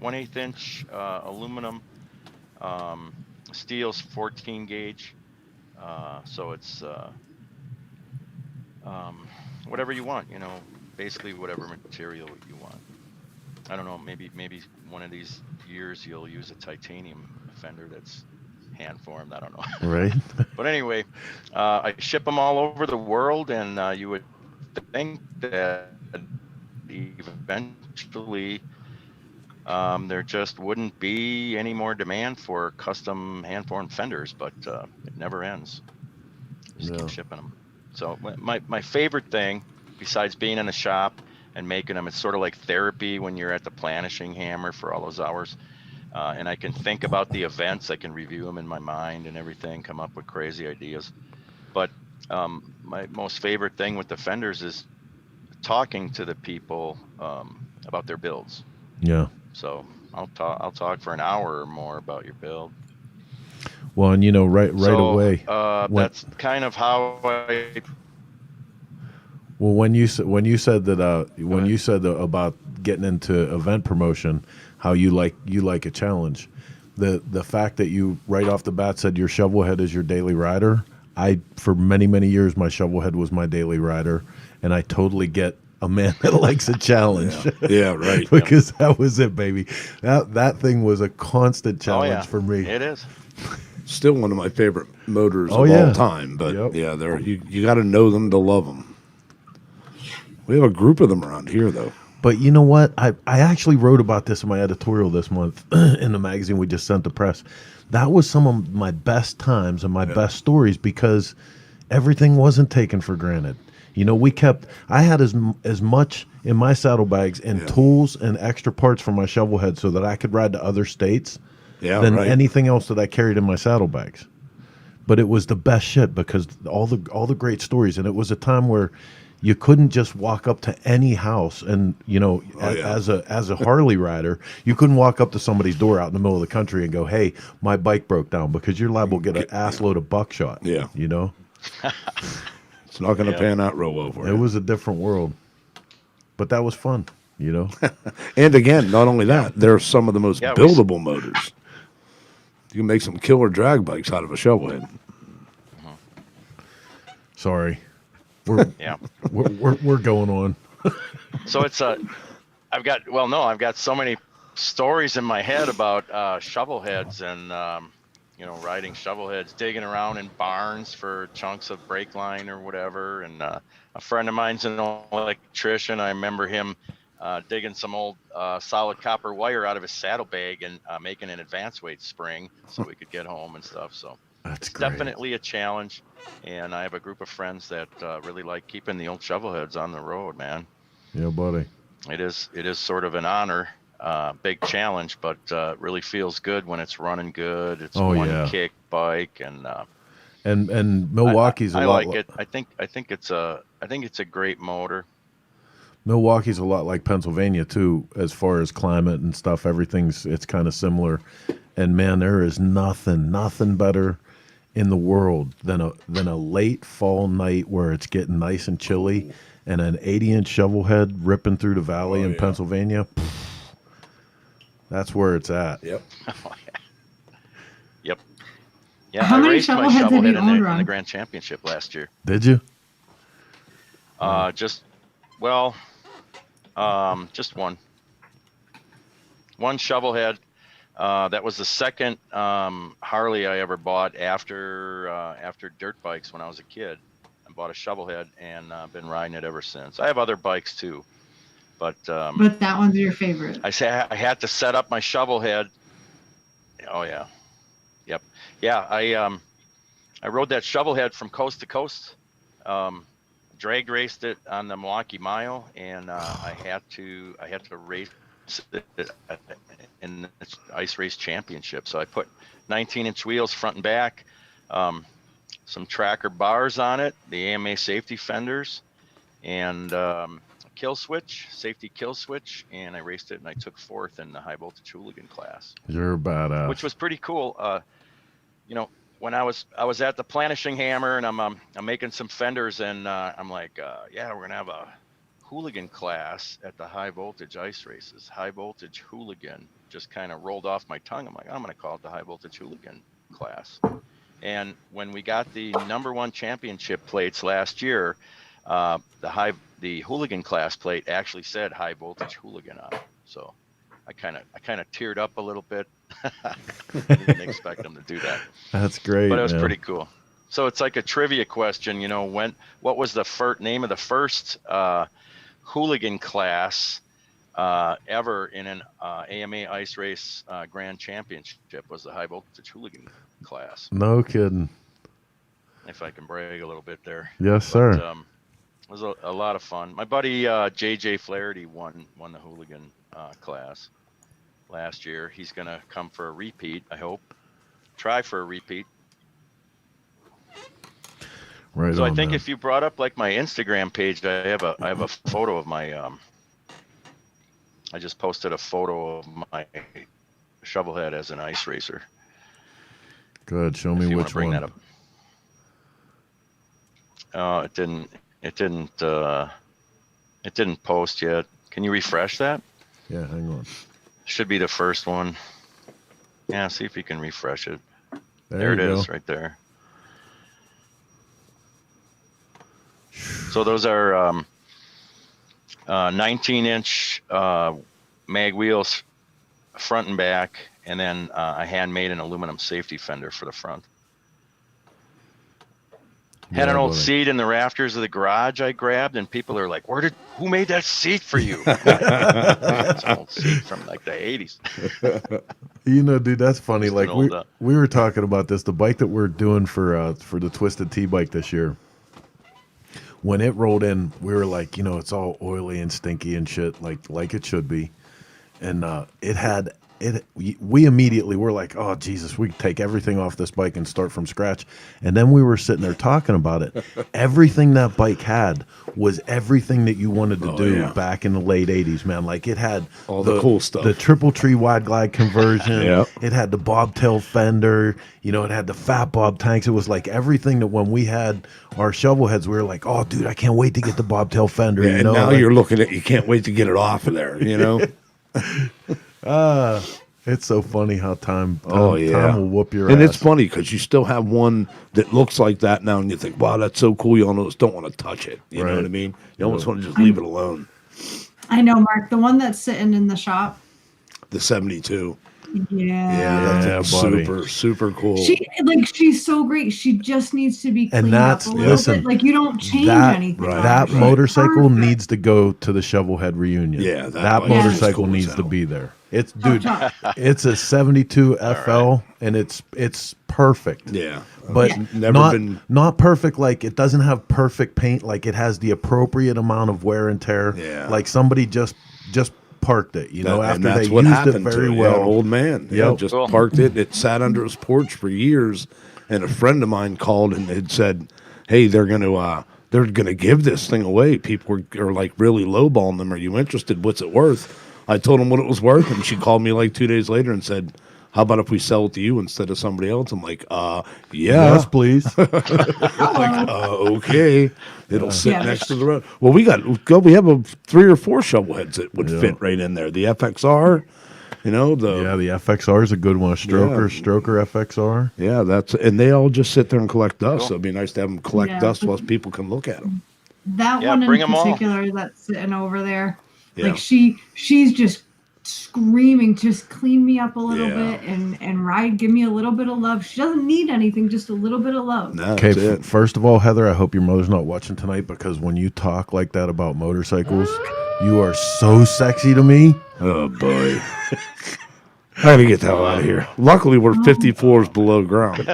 1/8 inch aluminum. Steel's 14 gauge. So it's whatever you want. Basically whatever material you want. I don't know. Maybe one of these years you'll use a titanium fender that's hand formed. I don't know. Right. But anyway, I ship them all over the world, and you would think that eventually there just wouldn't be any more demand for custom hand-formed fenders, but it never ends. Just Yeah. keep shipping them. So my favorite thing, besides being in the shop and making them, it's sort of like therapy when you're at the planishing hammer for all those hours. And I can think about the events, I can review them in my mind and everything, come up with crazy ideas. But my most favorite thing with the fenders is talking to the people about their builds. Yeah. So I'll talk for an hour or more about your build. Well, and right away. That's kind of how I. Well, when you said that you said about getting into event promotion, how you like a challenge, the fact that you right off the bat said your shovelhead is your daily rider. For many years my shovelhead was my daily rider, and I totally get a man that likes a challenge. Yeah, right. Because that was it, baby. That thing was a constant challenge for me. It is. Still one of my favorite motors Oh, of yeah. all time. But Yep. yeah, you got to know them to love them. We have a group of them around here, though. But you know what? I actually wrote about this in my editorial this month in the magazine we just sent to press. That was some of my best times and my best stories because everything wasn't taken for granted. You know, I had as much in my saddlebags and tools and extra parts for my shovel head so that I could ride to other states than anything else that I carried in my saddlebags. But it was the best shit because all the great stories, and it was a time where you couldn't just walk up to any house, and you know, as a Harley rider, you couldn't walk up to somebody's door out in the middle of the country and go, "Hey, my bike broke down," because you're liable to get an ass load of buckshot. Yeah, you know, it's not going to pan out real well for you. It was a different world, but that was fun, you know. And again, not only that, they're some of the most buildable motors. You can make some killer drag bikes out of a shovel head. Sorry. We're going on. So it's I've got so many stories in my head about shovel heads and you know, riding shovel heads, digging around in barns for chunks of brake line or whatever. And a friend of mine's an electrician. I remember him digging some old solid copper wire out of his saddlebag and making an advance weight spring so we could get home and stuff. So it's definitely a challenge. And I have a group of friends that really like keeping the old shovel heads on the road, man. Yeah, buddy. It is sort of an honor, big challenge, but really feels good when it's running good. It's kick bike, and Milwaukee's I like it. I think it's a great motor. Milwaukee's a lot like Pennsylvania too, as far as climate and stuff. It's kind of similar, and man, there is nothing better in the world than a late fall night where it's getting nice and chilly, and an 80-inch shovel head ripping through the valley in Pennsylvania. That's where it's at. Yep. Yep. Yeah. How many shovel heads have you owned, Ron? In the Grand Championship last year. Did you? Just one. One shovel head. That was the second Harley I ever bought after dirt bikes when I was a kid. I bought a shovel head and been riding it ever since. I have other bikes too, but that one's your favorite. I had to set up my shovel head. Oh yeah, yep, yeah. I rode that shovel head from coast to coast. Drag raced it on the Milwaukee Mile, and I had to race it in the ice race championship. So I put 19-inch wheels front and back, some tracker bars on it, the AMA safety fenders, and a safety kill switch, and I raced it and I took fourth in the high voltage hooligan class. You're badass. Which was pretty cool. You know, when I was at the Planishing Hammer and I'm making some fenders, and I'm like, we're gonna have a hooligan class at the high voltage ice races. High voltage hooligan just kind of rolled off my tongue. I'm like, I'm gonna call it the high voltage hooligan class. And when we got the #1 championship plates last year, the hooligan class plate actually said high voltage hooligan on it. So I kind of teared up a little bit. I didn't expect them to do that. That's great. But it was pretty cool. So it's like a trivia question, you know, what was the name of the first hooligan class ever in an AMA ice race grand championship? Was the high voltage hooligan class. No kidding. If I can brag a little bit there. Yes, sir. It was a lot of fun. My buddy JJ Flaherty won the hooligan class last year. He's gonna come for a repeat, I hope. Try for a repeat. Right. So I think if you brought up like my Instagram page, I have a photo of my I just posted a photo of my shovel head as an ice racer. Good. Show me which one. That up. It didn't post yet. Can you refresh that? Yeah, hang on. Should be the first one. Yeah, see if you can refresh it. There it is, right there. So those are 19-inch mag wheels front and back, and then I hand-made an aluminum safety fender for the front. Had an Yeah, old buddy. seat in the rafters of the garage I grabbed, and people are like, who made that seat for you? It's an old seat from like the 80s. You know, dude, that's funny. Just Like an old, we were talking about this. The bike that we're doing for the Twisted T bike this year. When it rolled in, we were like, it's all oily and stinky and shit, like it should be. And we immediately were like, oh Jesus, we could take everything off this bike and start from scratch. And then we were sitting there talking about it. Everything that bike had was everything that you wanted to do back in the late 80s, man. Like it had all the cool stuff, the triple tree wide glide conversion. Yep. It had the bobtail fender. It had the fat bob tanks. It was like everything that when we had our shovel heads, we were like, oh dude, I can't wait to get the bobtail fender. Yeah, and now you're looking at, you can't wait to get it off of there, It's so funny how time time will whoop your and ass. it's funny because you still have one that looks like that now, and you think, wow, that's so cool. You almost don't want to touch it. You know what I mean? You almost want to just leave it alone. I know, Mark. The one that's sitting in the shop. The 72. Yeah. That's buddy. super cool. She's so great. She just needs to be cleaned And up that's a little bit. Like you don't change anything. on That her. motorcycle Perfect. needs to go to the Shovelhead reunion. Yeah, that bike motorcycle is cool as needs to hell. be there. It's dude, Top. it's a 72 FL and it's perfect. Yeah. But Never been not perfect. Like it doesn't have perfect paint. Like it has the appropriate amount of wear and tear. Yeah. Like somebody just parked it. and after that's they what used it happened very to it. well. Yeah, an old man. Yeah, Yep. just Cool. parked it. It sat under his porch for years, and a friend of mine called and had said, "Hey, they're gonna give this thing away. People are like really lowballing them. Are you interested? What's it worth?" I told him what it was worth, and she called me like 2 days later and said, "How about if we sell it to you instead of somebody else?" I'm like, yeah. Yes, please. Okay. It'll sit Yeah. next to the road. Well, we have 3 or 4 shovel heads that would fit right in there. The FXR, Yeah, the FXR is a good one. Stroker FXR. Yeah, and they all just sit there and collect dust. Cool. So it'd be nice to have them collect Yeah. dust while people can look at them. That Yeah, one in bring 'em all. particular that's sitting over there. Yeah. Like she's just screaming, just clean me up a little Yeah. bit and give me a little bit of love. She doesn't need anything, just a little bit of love. That's Okay, it. first of all, Heather, I hope your mother's not watching tonight because when you talk like that about motorcycles, you are so sexy to me. Oh, boy. I gotta get the hell out of here. Luckily, we're 50 floors below ground.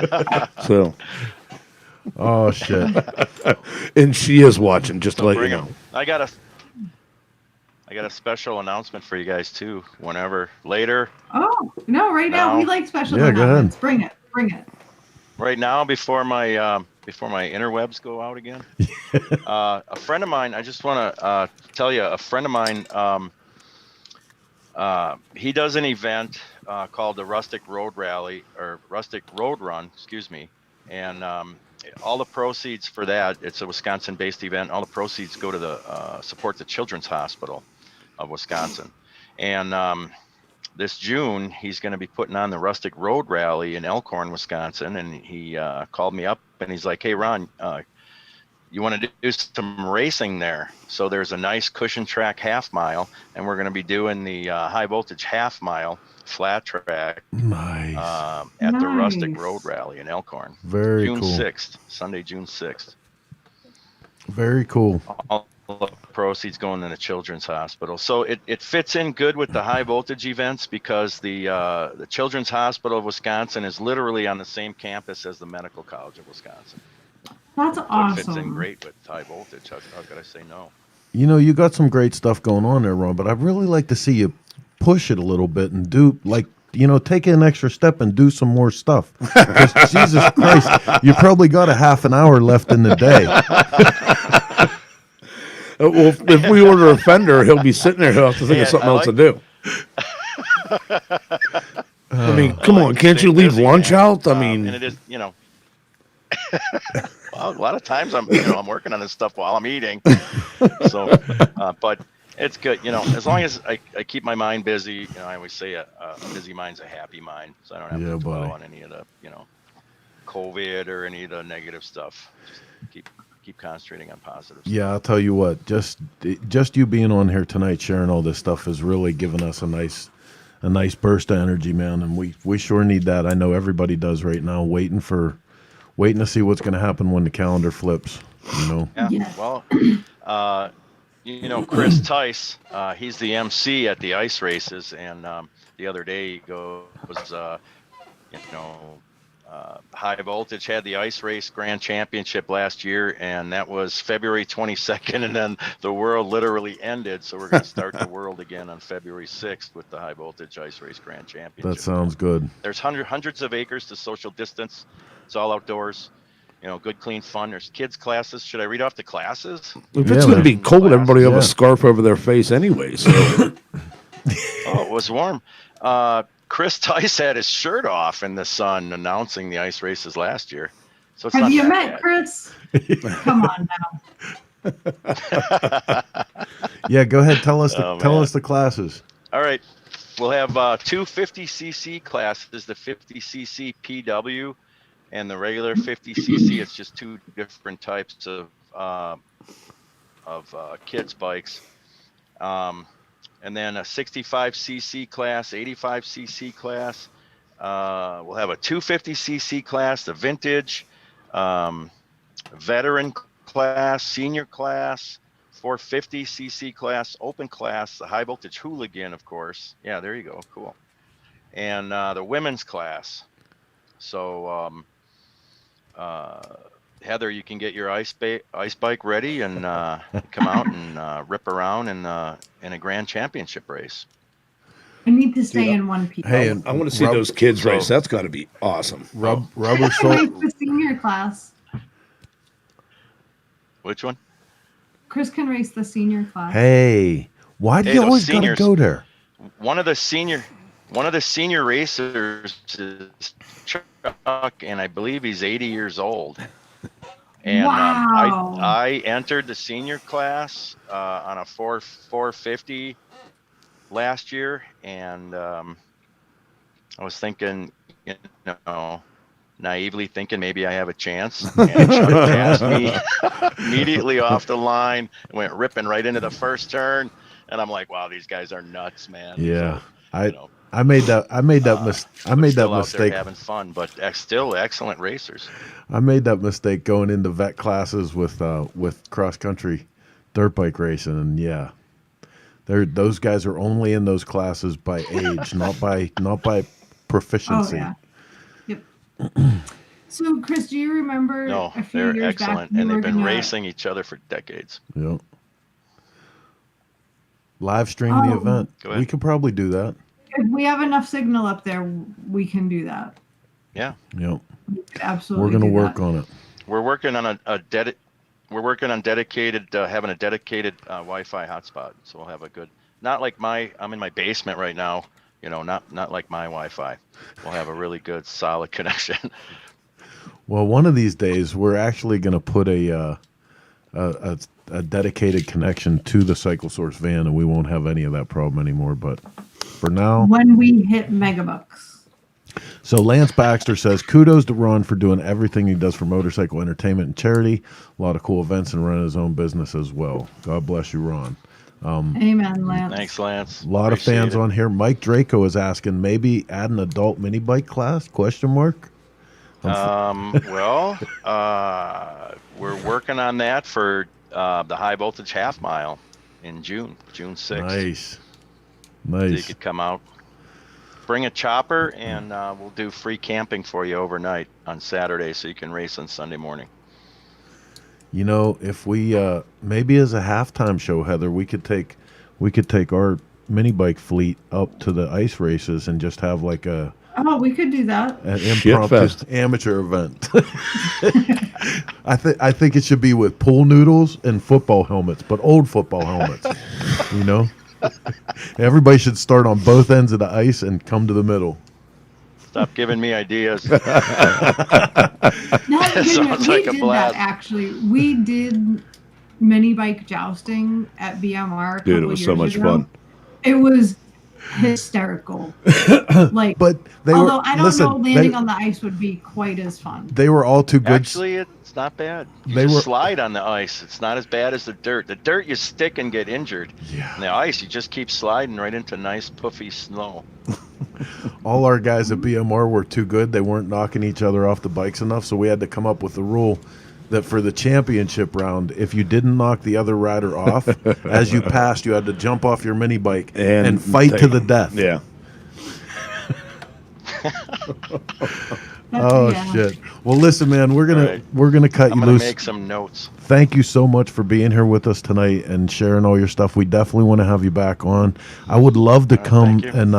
So, Oh shit! and she is watching, just to let you Bring know. 'em. I got a special announcement for you guys too. Whenever later, Oh no! Right now No. we like special Yeah, go ahead. announcements. Bring it. right now, before my interwebs go out again, a friend of mine. I just want to tell you, a friend of mine. He does an event called the Rustic Road Rally or Rustic Road Run, excuse me, and all the proceeds for that. It's a Wisconsin-based event. All the proceeds go to the support the Children's Hospital of Wisconsin, and this June he's going to be putting on the Rustic Road Rally in Elkhorn, Wisconsin, and he called me up and he's like, "Hey, Ron, you want to do some racing there?" So there's a nice cushion track half mile, and we're going to be doing the high voltage half mile flat track Nice, at the Rustic Nice. Road Rally in Elkhorn. very June cool. 6th, Sunday, June 6th. Very cool. All the proceeds going to the Children's Hospital. So it fits in good with the high voltage events because the Children's Hospital of Wisconsin is literally on the same campus as the Medical College of Wisconsin. That's So it fits in awesome. great with high voltage. How could I say no? You got some great stuff going on there, Ron. But I'd really like to see you push it a little bit and do take an extra step and do some more stuff. 'Cause Jesus Christ, you probably got a half an hour left in the day. Well, if we order a fender, he'll be sitting there. He'll have to think of Yeah, something I else to like- do. I mean, come on, can't you leave lunch out? I mean, and it is, well, a lot of times I'm working on this stuff while I'm eating. So, but it's good, as long as I keep my mind busy. I always say a busy mind's a happy mind, so I don't have Yeah, to dwell buddy. on any of the, COVID or any of the negative stuff. Just keep concentrating on positive stuff. Yeah, I'll tell you what. Just you being on here tonight, sharing all this stuff, has really given us a nice burst of energy, man. And we sure need that. I know everybody does right now, waiting for waiting to see what's going to happen when the calendar flips. You know. Yeah. Yes. Well, Chris Tice, he's the MC at the ice races, and the other day he goes, High Voltage had the ice race grand championship last year, and that was February 22nd, and then the world literally ended. So we're going to start the world again on February 6th with the High Voltage ice race grand championship. That sounds good. There's hundreds of acres to social distance. It's all outdoors. Good, clean fun. There's kids classes. Should I read off the classes? If Yeah, it's going to be man. cold, everybody will have Yeah. a scarf over their face anyway. So Oh, it was warm. Chris Tice had his shirt off in the sun announcing the ice races last year. So it's Have not you that met bad. Chris? Come on now. Yeah, go ahead. Tell us Oh, tell man. us the classes. All right. We'll have two 50cc classes, the 50cc PW and the regular 50cc. It's just two different types of kids bikes. And then a 65cc class, 85cc class. We'll have a 250cc class, the vintage, veteran class, senior class, 450cc class, open class, the high voltage hooligan, of course. Yeah, there you go. Cool. And the women's class. So, Heather, you can get your ice bike ready and come out and rip around in a grand championship race. I need to stay in one piece. Hey, and I want to see those kids race. That's got to be awesome. rubber Race sole. the senior class. Which one? Chris can race the senior class. Hey, why do Hey, you those always got to seniors- go there? One of the senior racers is Chuck, and I believe he's 80 years old. And Wow. I entered the senior class on a 450 last year, and I was thinking, naively thinking maybe I have a chance. And Chuck passed me immediately off the line, went ripping right into the first turn, and I'm like, wow, these guys are nuts, man. Yeah, So, I made that still out mistake. there having fun, but still excellent racers. I made that mistake going into vet classes with cross country dirt bike racing, and yeah, those guys are only in those classes by age, not by Oh proficiency. yeah. Yep. So Chris, do you remember No, a few they're years excellent, back and you they've were been gonna- racing each other for decades. Yeah. Live stream the Oh. event. Go ahead. We could probably do that. If we have enough signal up there, we can do that. Yeah, Yep. Absolutely. We're gonna do work that. on it. we're working on having a dedicated Wi-Fi hotspot. So we'll have a good, not like I'm in my basement right now. Not like my Wi-Fi. We'll have a really good, solid connection. Well, one of these days we're actually going to put a dedicated connection to the Cycle Source van, and we won't have any of that problem anymore. But for now, When we hit megabucks. so Lance Baxter says, kudos to Ron for doing everything he does for motorcycle entertainment and charity. A lot of cool events and running his own business as well. God bless you, Ron. Amen, Lance. Thanks, Lance. A lot of Appreciate fans it. on here. Mike Draco is asking, maybe add an adult mini bike class? Question mark. Well, we're working on that for the high voltage half mile in June 6th. Nice. So you Nice. could come out, bring a chopper, and we'll do free camping for you overnight on Saturday, so you can race on Sunday morning. If we maybe as a halftime show, Heather, we could take our mini bike fleet up to the ice races and just have like an Oh, we could do that. Shit impromptu fest. amateur event. I think it should be with pool noodles and football helmets, but old football helmets. Everybody should start on both ends of the ice and come to the middle. Stop giving me ideas. No, Sounds we like a did blast. that actually. We did mini bike jousting at BMR. Dude, it was so much fun. It was hysterical. Like, But they although were I don't listen, know, landing on the ice would be quite as fun. they were all too good. Actually, it's not bad. You They just were- slide on the ice. It's not as bad as the dirt. The dirt, you stick and get injured. Yeah. And the ice, you just keep sliding right into nice, puffy snow. All our guys at BMR were too good. They weren't knocking each other off the bikes enough, so we had to come up with a rule that for the championship round, if you didn't knock the other rider off, as you passed, you had to jump off your mini bike and fight to the death. Yeah. Oh Yeah. shit. Well, listen, man, we're gonna Right. cut I'm you gonna loose. make some notes. Thank you so much for being here with us tonight and sharing all your stuff. We definitely want to have you back on. I would love to come thank you. and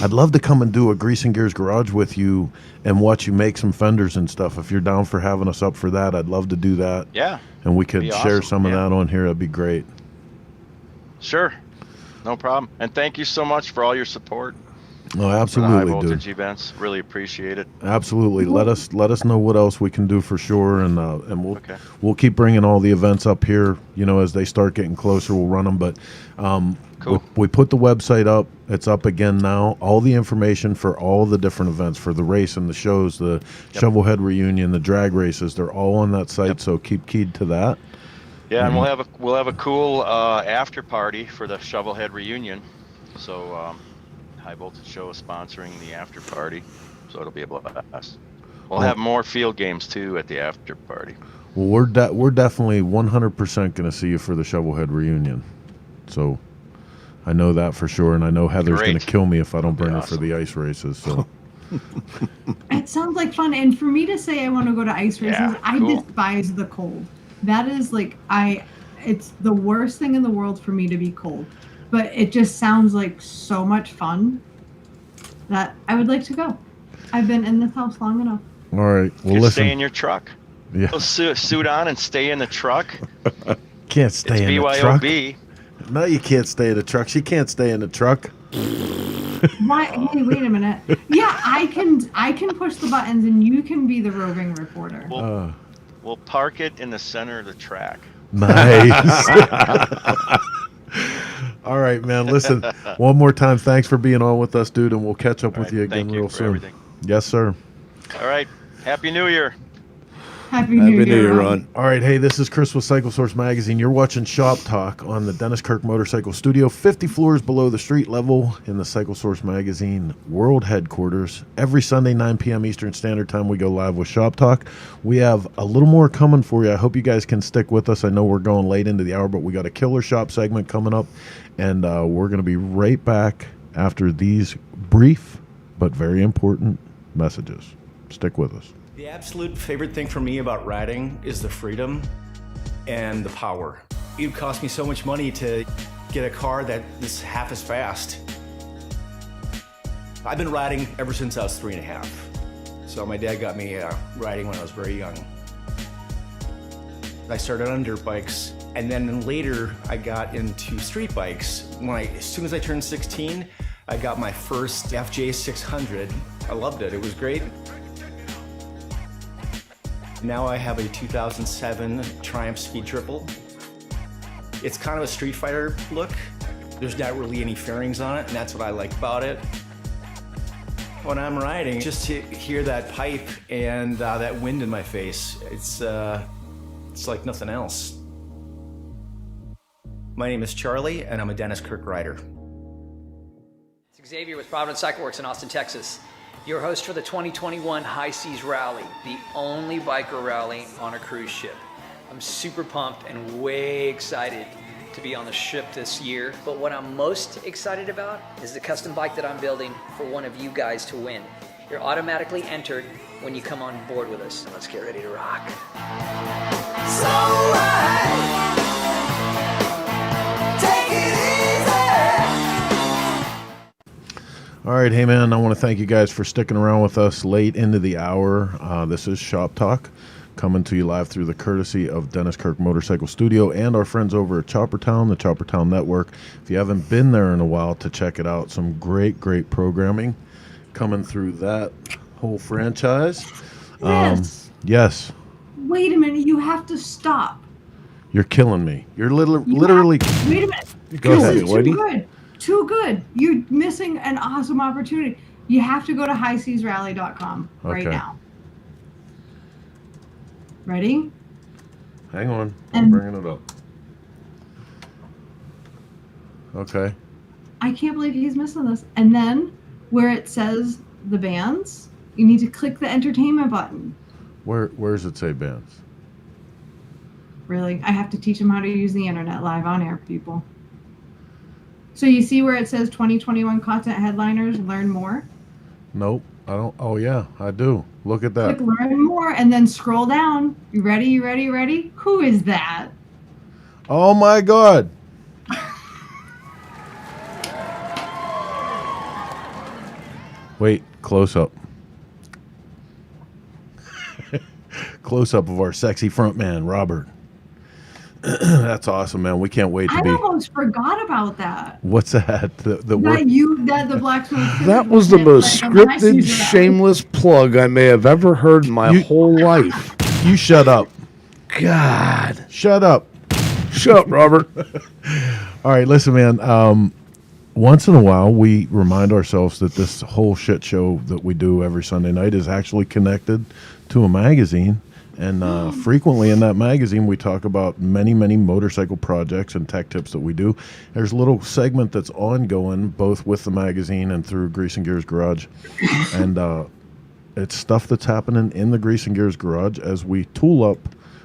I'd love to come and do a Grease and Gears garage with you and watch you make some fenders and stuff. If you're down for having us up for that, I'd love to do that. Yeah, And we could Be share awesome, some of yeah. that on here. That'd be great. sure. No problem. And thank you so much for all your support Oh, for the high absolutely, voltage dude. events. Really appreciate it. Absolutely. Let us know what else we can do for sure, and we'll Okay. we'll keep bringing all the events up here. You know, as they start getting closer, we'll run them. But Cool. we put the website up. It's up again now. All the information for all the different events, for the race and the shows, the Shovelhead reunion, the drag races, they're all on that site. Yep. So keep keyed to that. Yeah, and we'll have a cool after party for the Shovelhead reunion. So High Voltage Show is sponsoring the after party, so it'll be a blast. We'll have more field games too at the after party. Well, we're definitely 100% going to see you for the Shovelhead reunion. So I know that for sure, and I know Heather's going to Great. kill me if I don't bring her for awesome. the ice races. So It sounds like fun. And for me to say I want to go to ice races, Yeah, I cool. despise the cold. That is like, it's the worst thing in the world for me to be cold. But it just sounds like so much fun that I would like to go. I've been in this house long enough. all right, well, Just listen. stay in your truck. Yeah, Put a suit on and stay in the truck. can't It's stay in the truck. BYOB. No, you can't stay in the truck. She can't stay in the truck. Why? Hey, wait a minute. Yeah, I can push the buttons and you can be the roving reporter. We'll park it in the center of the track. Nice. All right, man. Listen, one more time, thanks for being on with us, dude, and we'll catch up All with right, you again thank you real for soon. everything. Yes, sir. All right. Happy New Year. Happy New Year, Ron. All right, hey, this is Chris with Cycle Source Magazine. You're watching Shop Talk on the Dennis Kirk Motorcycle Studio, 50 floors below the street level in the Cycle Source Magazine World Headquarters. Every Sunday, 9 p.m. Eastern Standard Time, we go live with Shop Talk. We have a little more coming for you. I hope you guys can stick with us. I know we're going late into the hour, but we got a killer shop segment coming up, and we're going to be right back after these brief but very important messages. Stick with us. The absolute favorite thing for me about riding is the freedom and the power. It would cost me so much money to get a car that is half as fast. I've been riding ever since I was 3.5. So my dad got me riding when I was very young. I started on dirt bikes, and then later I got into street bikes. As soon as I turned 16, I got my first FJ 600. I loved it. It was great. Now I have a 2007 Triumph Speed Triple. It's kind of a Street Fighter look. There's not really any fairings on it, and that's what I like about it. When I'm riding, just to hear that pipe and that wind in my face, it's like nothing else. My name is Charlie, and I'm a Dennis Kirk rider. It's Xavier with Providence Cycle Works in Austin, Texas. Your host for the 2021 High Seas Rally, the only biker rally on a cruise ship. I'm super pumped and way excited to be on the ship this year. But what I'm most excited about is the custom bike that I'm building for one of you guys to win. You're automatically entered when you come on board with us. Let's get ready to rock. All right, hey man, I want to thank you guys for sticking around with us late into the hour. This is Shop Talk, coming to you live through the courtesy of Dennis Kirk Motorcycle Studio and our friends over at Choppertown, the Choppertown Network. If you haven't been there in a while, to check it out. Some great programming coming through that whole franchise. Yes. Yes, Wait a minute. You have to stop. you're killing me. You're You literally. Wait a minute. Go This ahead, is too Whitey. good. too good. You're missing an awesome opportunity. You have to go to highseasrally.com right Okay. now. Ready? Hang on. I'm And- bringing it up. Okay. I can't believe he's missing this. And then where it says the bands, you need to click the entertainment button. Where's it say bands? Really? I have to teach him how to use the internet live on air, people. So you see where it says 2021 content headliners, learn more? Nope. I don't. Oh, yeah, I do. Look at that. Click learn more and then scroll down. You ready? You ready? You ready? Who is that? Oh, my God. Wait, close up. Close up of our sexy front man, Robert. That's awesome, man. We can't wait to I be. almost forgot about that. What's that? The work. That the blacksmith. That was the most Like, on the High scripted, Seas Rally. shameless plug I may have ever heard in my You- whole life. You shut up. God. Shut up. Shut up, Robert. All right, listen, man. Once in a while, we remind ourselves that this whole shit show that we do every Sunday night is actually connected to a magazine. And frequently in that magazine, we talk about many, many motorcycle projects and tech tips that we do. There's a little segment that's ongoing, both with the magazine and through Grease and Gears Garage. And it's stuff that's happening in the Grease and Gears Garage as we tool up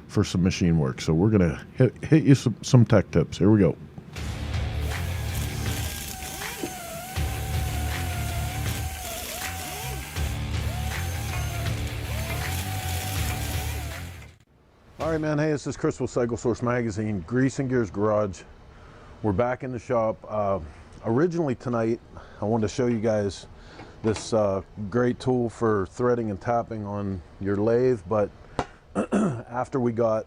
for some machine work. So we're going to hit you some tech tips. Here we go. All right, man. Hey, this is Chris with Cycle Source Magazine, Grease and Gears Garage. We're back in the shop. Originally tonight, I wanted to show you guys this great tool for threading and tapping on your lathe, but after we got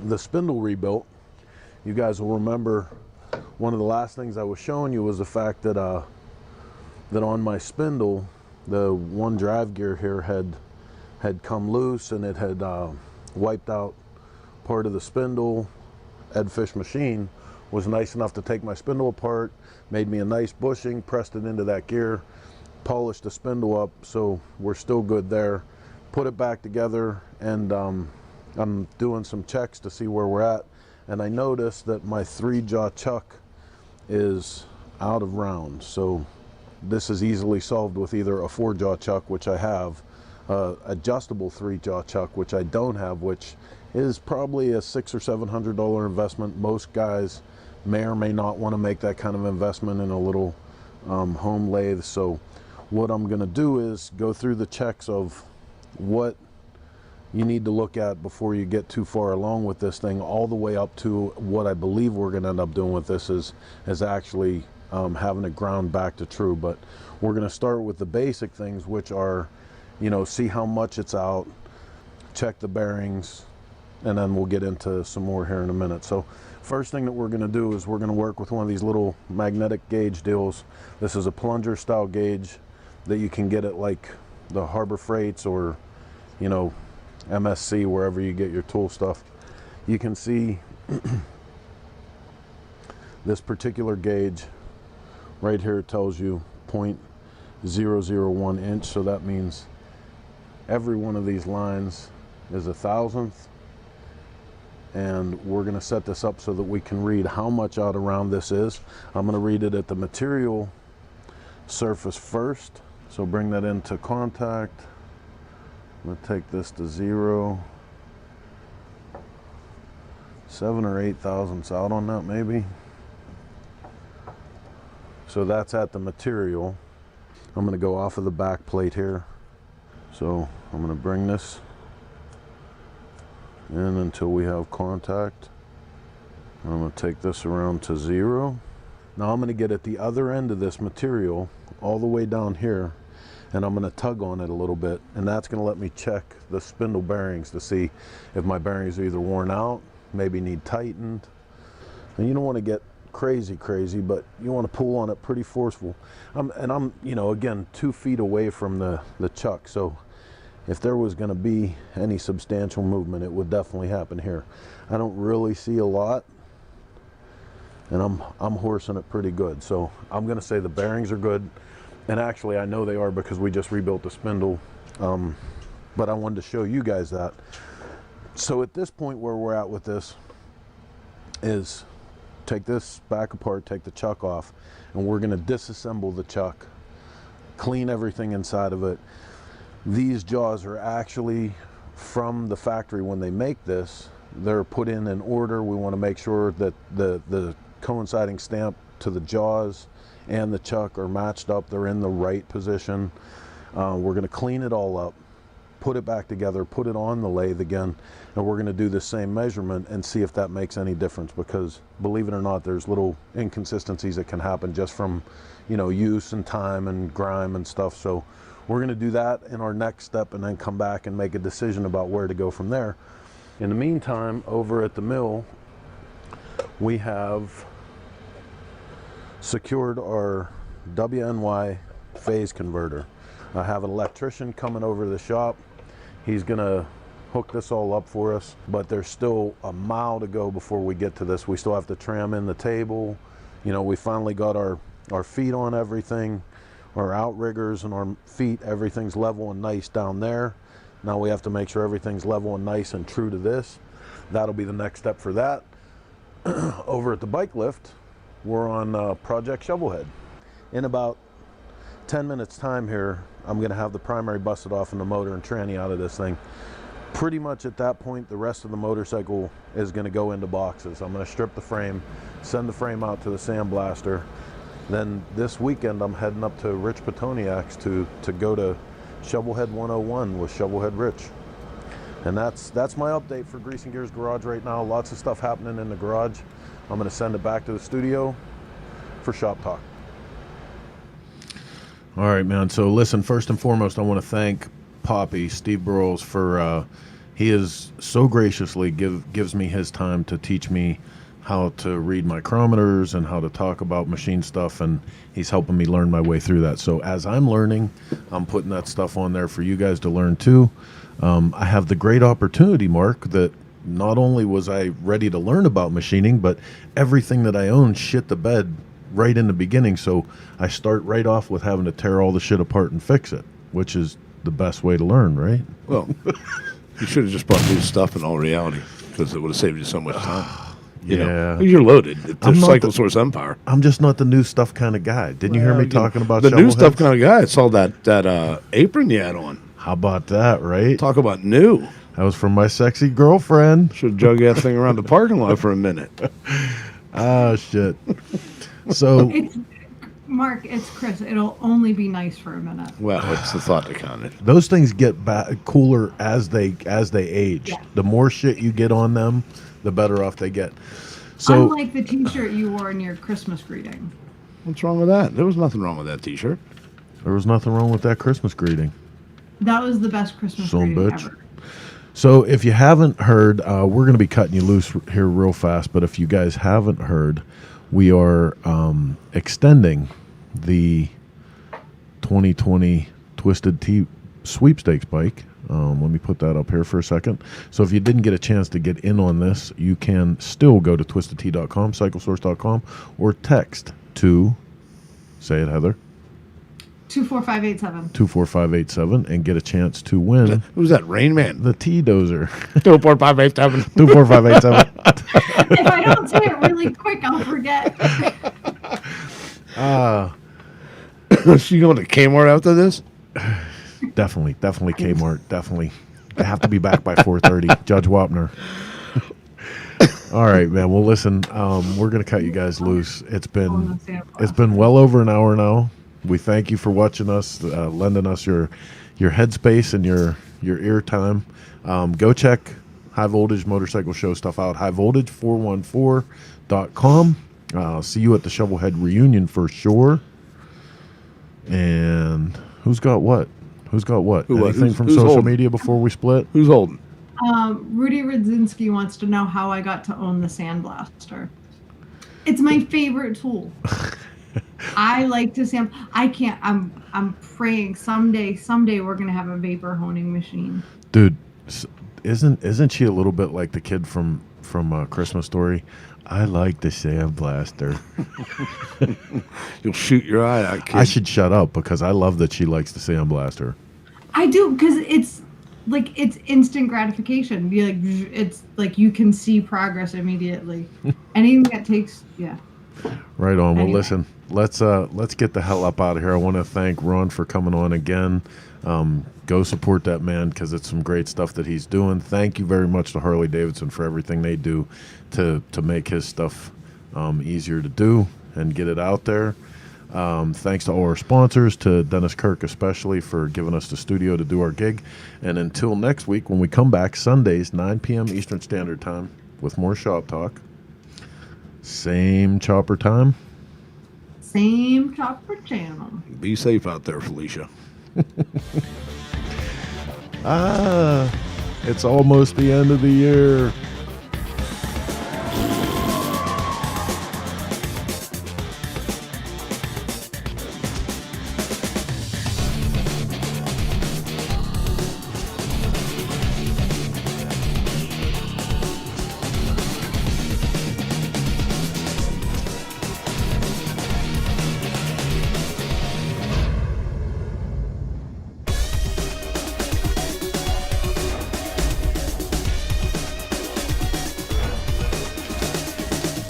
the spindle rebuilt, you guys will remember one of the last things I was showing you was the fact that that on my spindle, the one drive gear here had come loose, and it had wiped out part of the spindle. Ed Fish Machine was nice enough to take my spindle apart, made me a nice bushing, pressed it into that gear, polished the spindle up, so we're still good there. Put it back together, and I'm doing some checks to see where we're at, and I noticed that my 3-jaw chuck is out of round. So this is easily solved with either a 4-jaw chuck, which I have, adjustable 3-jaw chuck, which I don't have, which is probably a $600 or $700 investment. Most guys may or may not want to make that kind of investment in a little home lathe. So what I'm going to do is go through the checks of what you need to look at before you get too far along with this thing, all the way up to what I believe we're going to end up doing with this is actually having it ground back to true. But we're going to start with the basic things, which are, you know, see how much it's out, check the bearings, and then we'll get into some more here in a minute. So first thing that we're going to do is we're going to work with one of these little magnetic gauge deals. This is a plunger style gauge that you can get at like the Harbor Freights or, you know, MSC, wherever you get your tool stuff. You can see this particular gauge right here. It tells you 0.001 inch, so that means every one of these lines is 1/1000th, and we're going to set this up so that we can read how much out around this is. I'm going to read it at the material surface first, so bring that into contact. I'm going to take this to 0, 7 or 8 thousandths out on that maybe. So that's at the material. I'm going to go off of the back plate here. So I'm going to bring this in until we have contact. I'm going to take this around to 0. Now I'm going to get at the other end of this material all the way down here, and I'm going to tug on it a little bit, and that's going to let me check the spindle bearings to see if my bearings are either worn out, maybe need tightened. And you don't want to get crazy, but you want to pull on it pretty forceful. And I'm, you know, again, 2 feet away from the chuck, so if there was going to be any substantial movement, it would definitely happen here. I don't really see a lot, and I'm horsing it pretty good. So I'm gonna say the bearings are good, and actually I know they are because we just rebuilt the spindle, but I wanted to show you guys that. So at this point where we're at with this is take this back apart, take the chuck off, and we're gonna disassemble the chuck, clean everything inside of it. These jaws are actually from the factory. When they make this, they're put in order. We want to make sure that the coinciding stamp to the jaws and the chuck are matched up. They're in the right position. We're going to clean it all up, put it back together, put it on the lathe again, and we're going to do the same measurement and see if that makes any difference, because believe it or not, there's little inconsistencies that can happen just from, you know, use and time and grime and stuff. So we're going to do that in our next step and then come back and make a decision about where to go from there. In the meantime, over at the mill, we have secured our WNY phase converter. I have an electrician coming over to the shop. He's going to hook this all up for us, but there's still a mile to go before we get to this. We still have to tram in the table. You know, we finally got our feet on everything, our outriggers and our feet, everything's level and nice down there. Now we have to make sure everything's level and nice and true to this. That'll be the next step for that. Over at the bike lift, we're on Project Shovelhead. In about 10 minutes time here, I'm gonna have the primary busted off and the motor and tranny out of this thing. Pretty much at that point, the rest of the motorcycle is gonna go into boxes. I'm gonna strip the frame, send the frame out to the sandblaster. Then this weekend, I'm heading up to Rich Petoniak's to go to Shovelhead 101 with Shovelhead Rich. And that's my update for Grease and Gears Garage right now. Lots of stuff happening in the garage. I'm gonna send it back to the studio for Shop Talk. All right, man. So listen, first and foremost, I want to thank Poppy, Steve Burrows, for he is so graciously gives me his time to teach me how to read micrometers and how to talk about machine stuff, and he's helping me learn my way through that. So as I'm learning, I'm putting that stuff on there for you guys to learn too. I have the great opportunity, Mark, that not only was I ready to learn about machining, but everything that I own shit the bed right in the beginning. So I start right off with having to tear all the shit apart and fix it, which is the best way to learn, right? Well, you should have just bought new stuff in all reality, because it would have saved you so much time. You know, you're loaded. It's Cycle Source Empire. I'm just not the new stuff kind of guy. Didn't you hear me talking about the new stuff kind of guy? I saw that apron you had on. How about that, right? Talk about new. That was from my sexy girlfriend. Should have jug that thing around the parking lot for a minute. Ah, shit. So, Mark, it's Chris. It'll only be nice for a minute. Well, it's the thought that counted. Those things get cooler as they age. Yeah. The more shit you get on them, the better off they get. So, unlike the T-shirt you wore in your Christmas greeting. What's wrong with that? There was nothing wrong with that T-shirt. There was nothing wrong with that Christmas greeting. That was the best Christmas Son greeting bitch. ever. So if you haven't heard, we're going to be cutting you loose here real fast, but if you guys haven't heard, we are extending the 2020 Twisted Tea sweepstakes bike. Let me put that up here for a second. So if you didn't get a chance to get in on this, you can still go to twistedtea.com, cyclesource.com, or text to, say it, Heather, 24587. 24587 and get a chance to win. Who's that? Rain Man. The Tea Dozer. 24587. 24587. If I don't say it really quick, I'll forget. Is she going to Kmart after this? Definitely Kmart. Definitely. They have to be back by 4:30. Judge Wapner. All right, man. Well, listen, we're gonna cut you guys loose. It's been well over an hour now. We thank you for watching us, lending us your headspace and your ear time. Go check High Voltage Motorcycle Show stuff out. highvoltage414.com. See you at the Shovelhead reunion for sure. And who's got what? Anything from who's social holding? media before we split? Who's holding? Rudy Rudzinski wants to know how I got to own the Sandblaster. It's my favorite tool. I like to sample. I can't. I'm praying someday we're gonna have a vapor honing machine. Dude, isn't she a little bit like the kid from from Christmas Story. I like the sandblaster. You'll shoot your eye out, kid. I should shut up because I love that she likes the sandblaster. I do, because it's like it's instant gratification. Be like, it's like you can see progress immediately. Anything that takes, yeah. Right on. Well, Anyway. listen, let's get the hell up out of here. I want to thank Ron for coming on again. Go support that man because it's some great stuff that he's doing. Thank you very much to Harley Davidson for everything they do to make his stuff easier to do and get it out there. Thanks to all our sponsors, to Dennis Kirk especially for giving us the studio to do our gig. And until next week when we come back, Sundays, 9 p.m. Eastern Standard Time with more Shop Talk. Same chopper time. Same chopper channel. Be safe out there, Felicia. It's almost the end of the year.